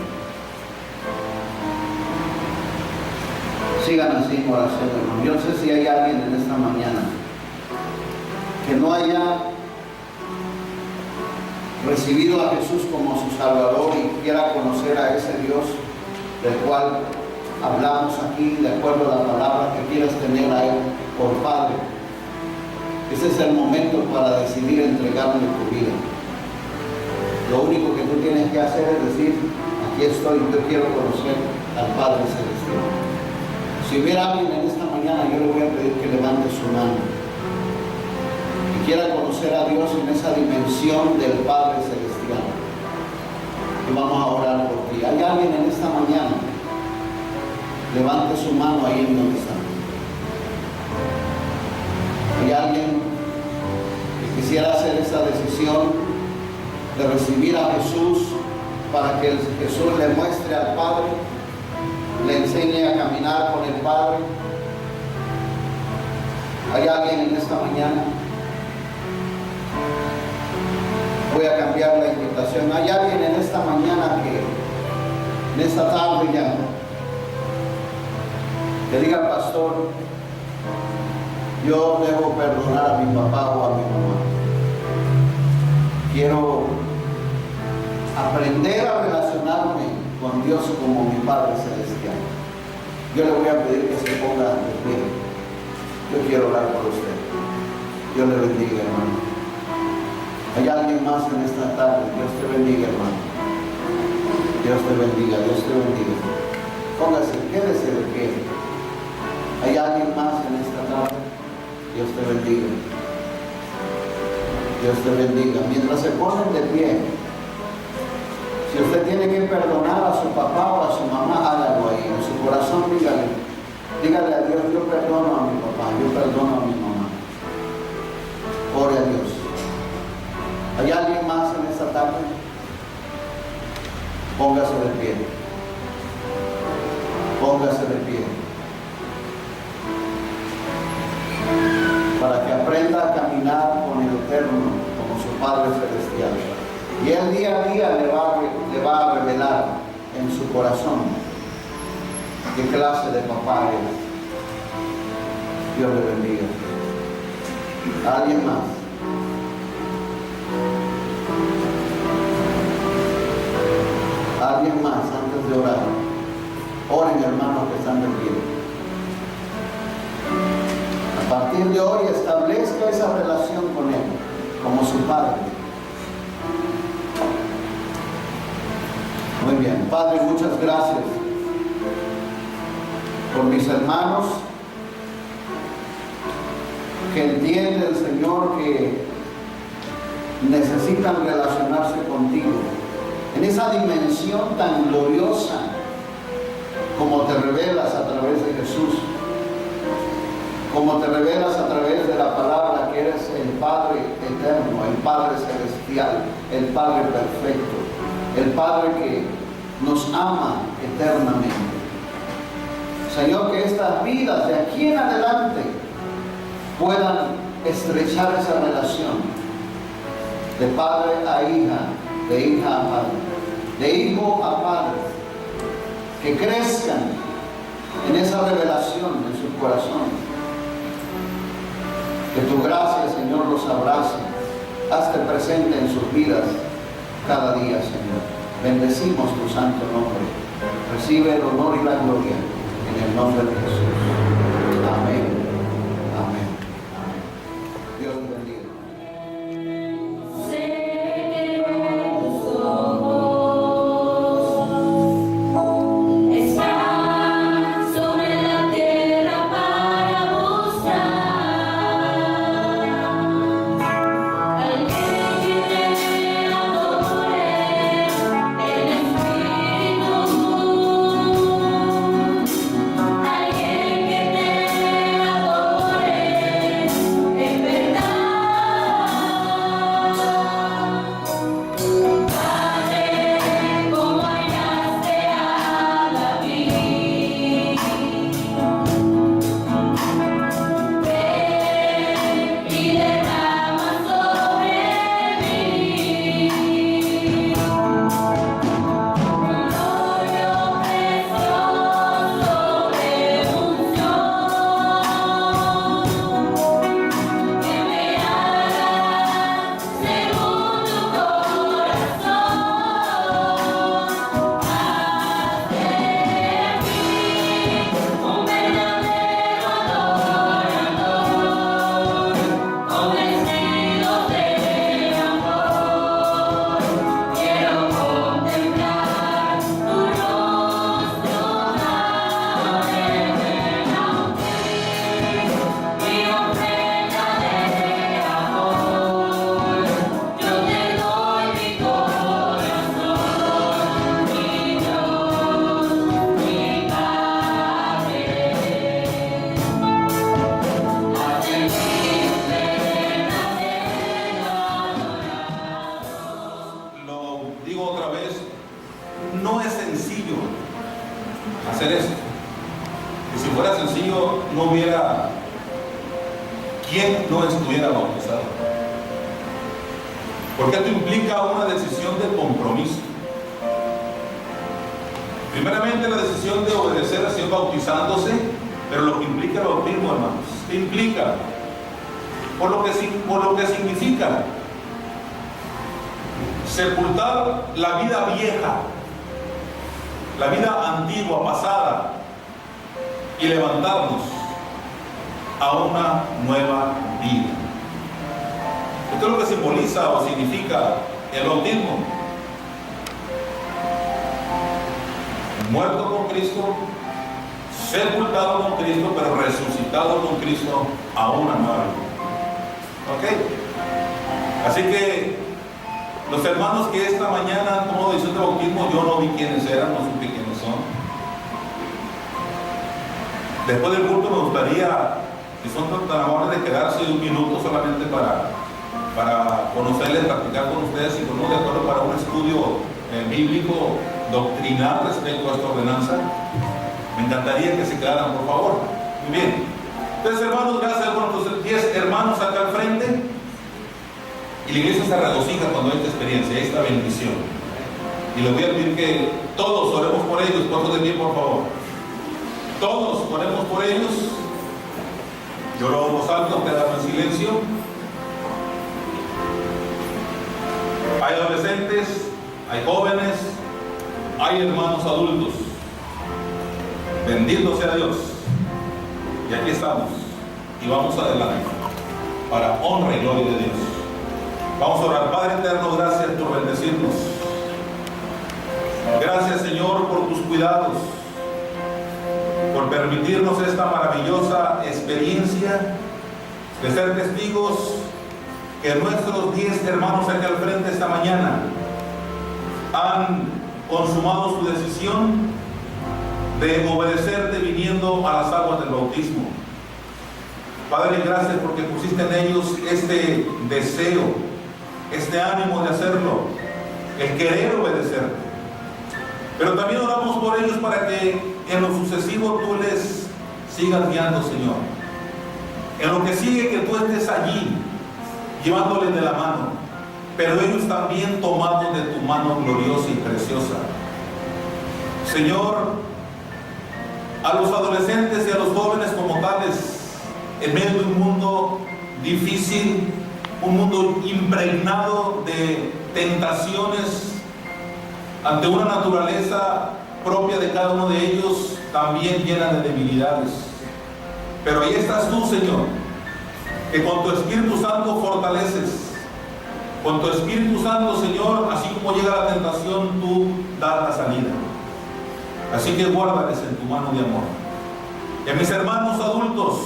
Sigan así en oración, hermano. Yo no sé si hay alguien en esta mañana que no haya recibido a Jesús como su Salvador y quiera conocer a ese Dios del cual hablamos aquí, de acuerdo a la palabra, que quieras tener a Él por Padre. Ese es el momento para decidir entregarle tu vida. Lo único que tú tienes que hacer es decir, aquí yo quiero conocer al Padre Celestial. Si hubiera alguien en esta mañana, yo le voy a pedir que levante su mano y quiera conocer a Dios en esa dimensión del Padre Celestial. Y vamos a orar por ti. ¿Hay alguien en esta mañana? Levante su mano ahí en donde está. ¿Hay alguien que quisiera hacer esa decisión de recibir a Jesús para que Jesús le muestre al Padre, le enseñe a caminar con el Padre? ¿Hay alguien en esta mañana? Voy a cambiar la invitación. ¿Hay alguien en esta mañana en esta tarde ya, que diga al pastor, yo debo perdonar a mi papá o a mi mamá? Quiero aprender a relacionarme con Dios como mi Padre Celestial. Yo le voy a pedir que se ponga de pie. Yo quiero orar por usted. Dios le bendiga, hermano. ¿Hay alguien más en esta tarde? Dios te bendiga, hermano. Dios te bendiga, Dios te bendiga. Póngase, quédese de pie. ¿Hay alguien más en esta tarde? Dios te bendiga. Dios te bendiga. Mientras se ponen de pie, si usted tiene que perdonar a su papá o a su mamá, hágalo ahí. En su corazón dígale a Dios, yo perdono a mi papá, yo perdono a mi mamá. Ore a Dios. ¿Hay alguien más en esta tarde? Póngase de pie. Póngase de pie. Para que aprenda a caminar con el Eterno como su Padre Celestial. Y Él día a día le va a revelar en su corazón qué clase de papá es. Dios le bendiga. ¿Alguien más? ¿Alguien más antes de orar? Oren, hermanos que están de pie. A partir de hoy establezca esa relación con Él como su Padre. Muy bien, Padre, muchas gracias por mis hermanos que entienden, Señor, que necesitan relacionarse contigo en esa dimensión tan gloriosa como te revelas a través de Jesús, como te revelas a través de la palabra que eres el Padre eterno, el Padre celestial, el Padre perfecto, el Padre que nos ama eternamente. Señor, que estas vidas de aquí en adelante puedan estrechar esa relación de padre a hija, de hija a padre, de hijo a padre, que crezcan en esa revelación en su corazón. Que tu gracia, Señor, los abrace, hazte presente en sus vidas cada día, Señor. Bendecimos tu santo nombre. Recibe el honor y la gloria en el nombre de Jesús. Amén. Amén. Amén. Dios te bendiga. Alguien que digo otra vez, no es sencillo hacer esto. Y si fuera sencillo, no hubiera quien no estuviera bautizado. Porque esto implica una decisión de compromiso. Primeramente, la decisión de obedecer al Señor bautizándose, pero lo que implica el bautismo, hermanos, ¿qué implica? Por lo que significa sepultar la vida vieja, la vida antigua, pasada, y levantarnos a una nueva vida. Esto es lo que simboliza o significa el bautismo. Muerto con Cristo, sepultado con Cristo, pero resucitado con Cristo a una nueva vida. ¿Ok? Así que los hermanos que esta mañana han tomado decisión de bautismo, yo no vi quiénes eran, no supe quiénes son. Después del culto me gustaría, si son tan amables, de quedarse un minuto solamente para conocerles, practicar con ustedes y ponernos de acuerdo para un estudio bíblico, doctrinal respecto a esta ordenanza. Me encantaría que se quedaran, por favor. Muy bien. Entonces, hermanos, gracias a nuestros 10 hermanos acá al frente. Y la iglesia se regocija cuando hay esta experiencia, esta bendición. Y les voy a pedir que todos oremos por ellos, puestos de pie, por favor. Todos oremos por ellos. Yo oro en voz alta, quedamos en silencio. Hay adolescentes, hay jóvenes, hay hermanos adultos. Bendito sea Dios. Y aquí estamos. Y vamos adelante para honra y gloria de Dios. Vamos a orar. Padre eterno, gracias por bendecirnos. Gracias, Señor, por tus cuidados, por permitirnos esta maravillosa experiencia de ser testigos que nuestros 10 hermanos aquí al frente esta mañana han consumado su decisión de obedecerte viniendo a las aguas del bautismo. Padre, gracias porque pusiste en ellos este deseo, este ánimo de hacerlo, el querer obedecerte. Pero también oramos por ellos para que en lo sucesivo tú les sigas guiando, Señor. En lo que sigue, que tú estés allí, llevándoles de la mano, pero ellos también tomados de tu mano gloriosa y preciosa. Señor, a los adolescentes y a los jóvenes como tales, en medio de un mundo difícil, un mundo impregnado de tentaciones, ante una naturaleza propia de cada uno de ellos, también llena de debilidades. Pero ahí estás tú, Señor, que con tu Espíritu Santo fortaleces. Con tu Espíritu Santo, Señor, así como llega la tentación, tú das la salida. Así que guárdales en tu mano de amor. Y a mis hermanos adultos,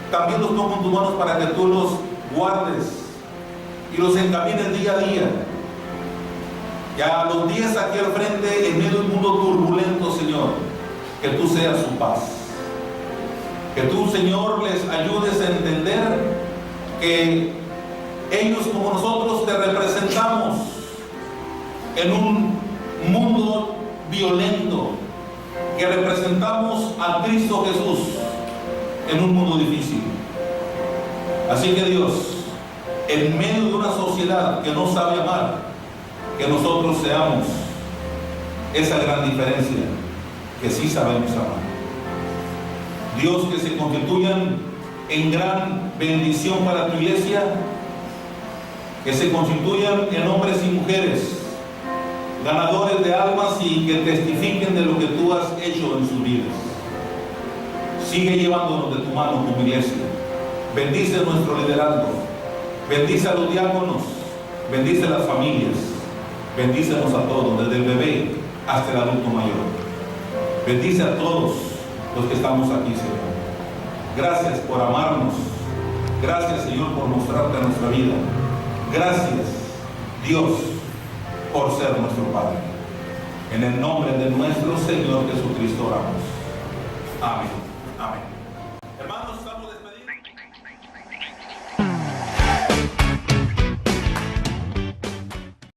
también los tomo en tus manos para que tú los guardes y los encamines día a día. Y a los 10 aquí al frente, en medio de un mundo turbulento, Señor, que tú seas su paz. Que tú, Señor, les ayudes a entender que ellos, como nosotros, te representamos en un mundo violento, que representamos a Cristo Jesús en un mundo difícil. Así que Dios, en medio de una sociedad que no sabe amar, que nosotros seamos esa gran diferencia que sí sabemos amar. Dios, que se constituyan en gran bendición para tu iglesia, que se constituyan en hombres y mujeres ganadores de almas y que testifiquen de lo que tú has hecho en sus vidas. Sigue llevándonos de tu mano como iglesia. Bendice nuestro liderazgo, bendice a los diáconos, bendice a las familias, bendícenos a todos, desde el bebé hasta el adulto mayor. Bendice a todos los que estamos aquí, Señor. Gracias por amarnos. Gracias, Señor, por mostrarte a nuestra vida. Gracias, Dios, por ser nuestro Padre. En el nombre de nuestro Señor Jesucristo oramos. Amén. Amén.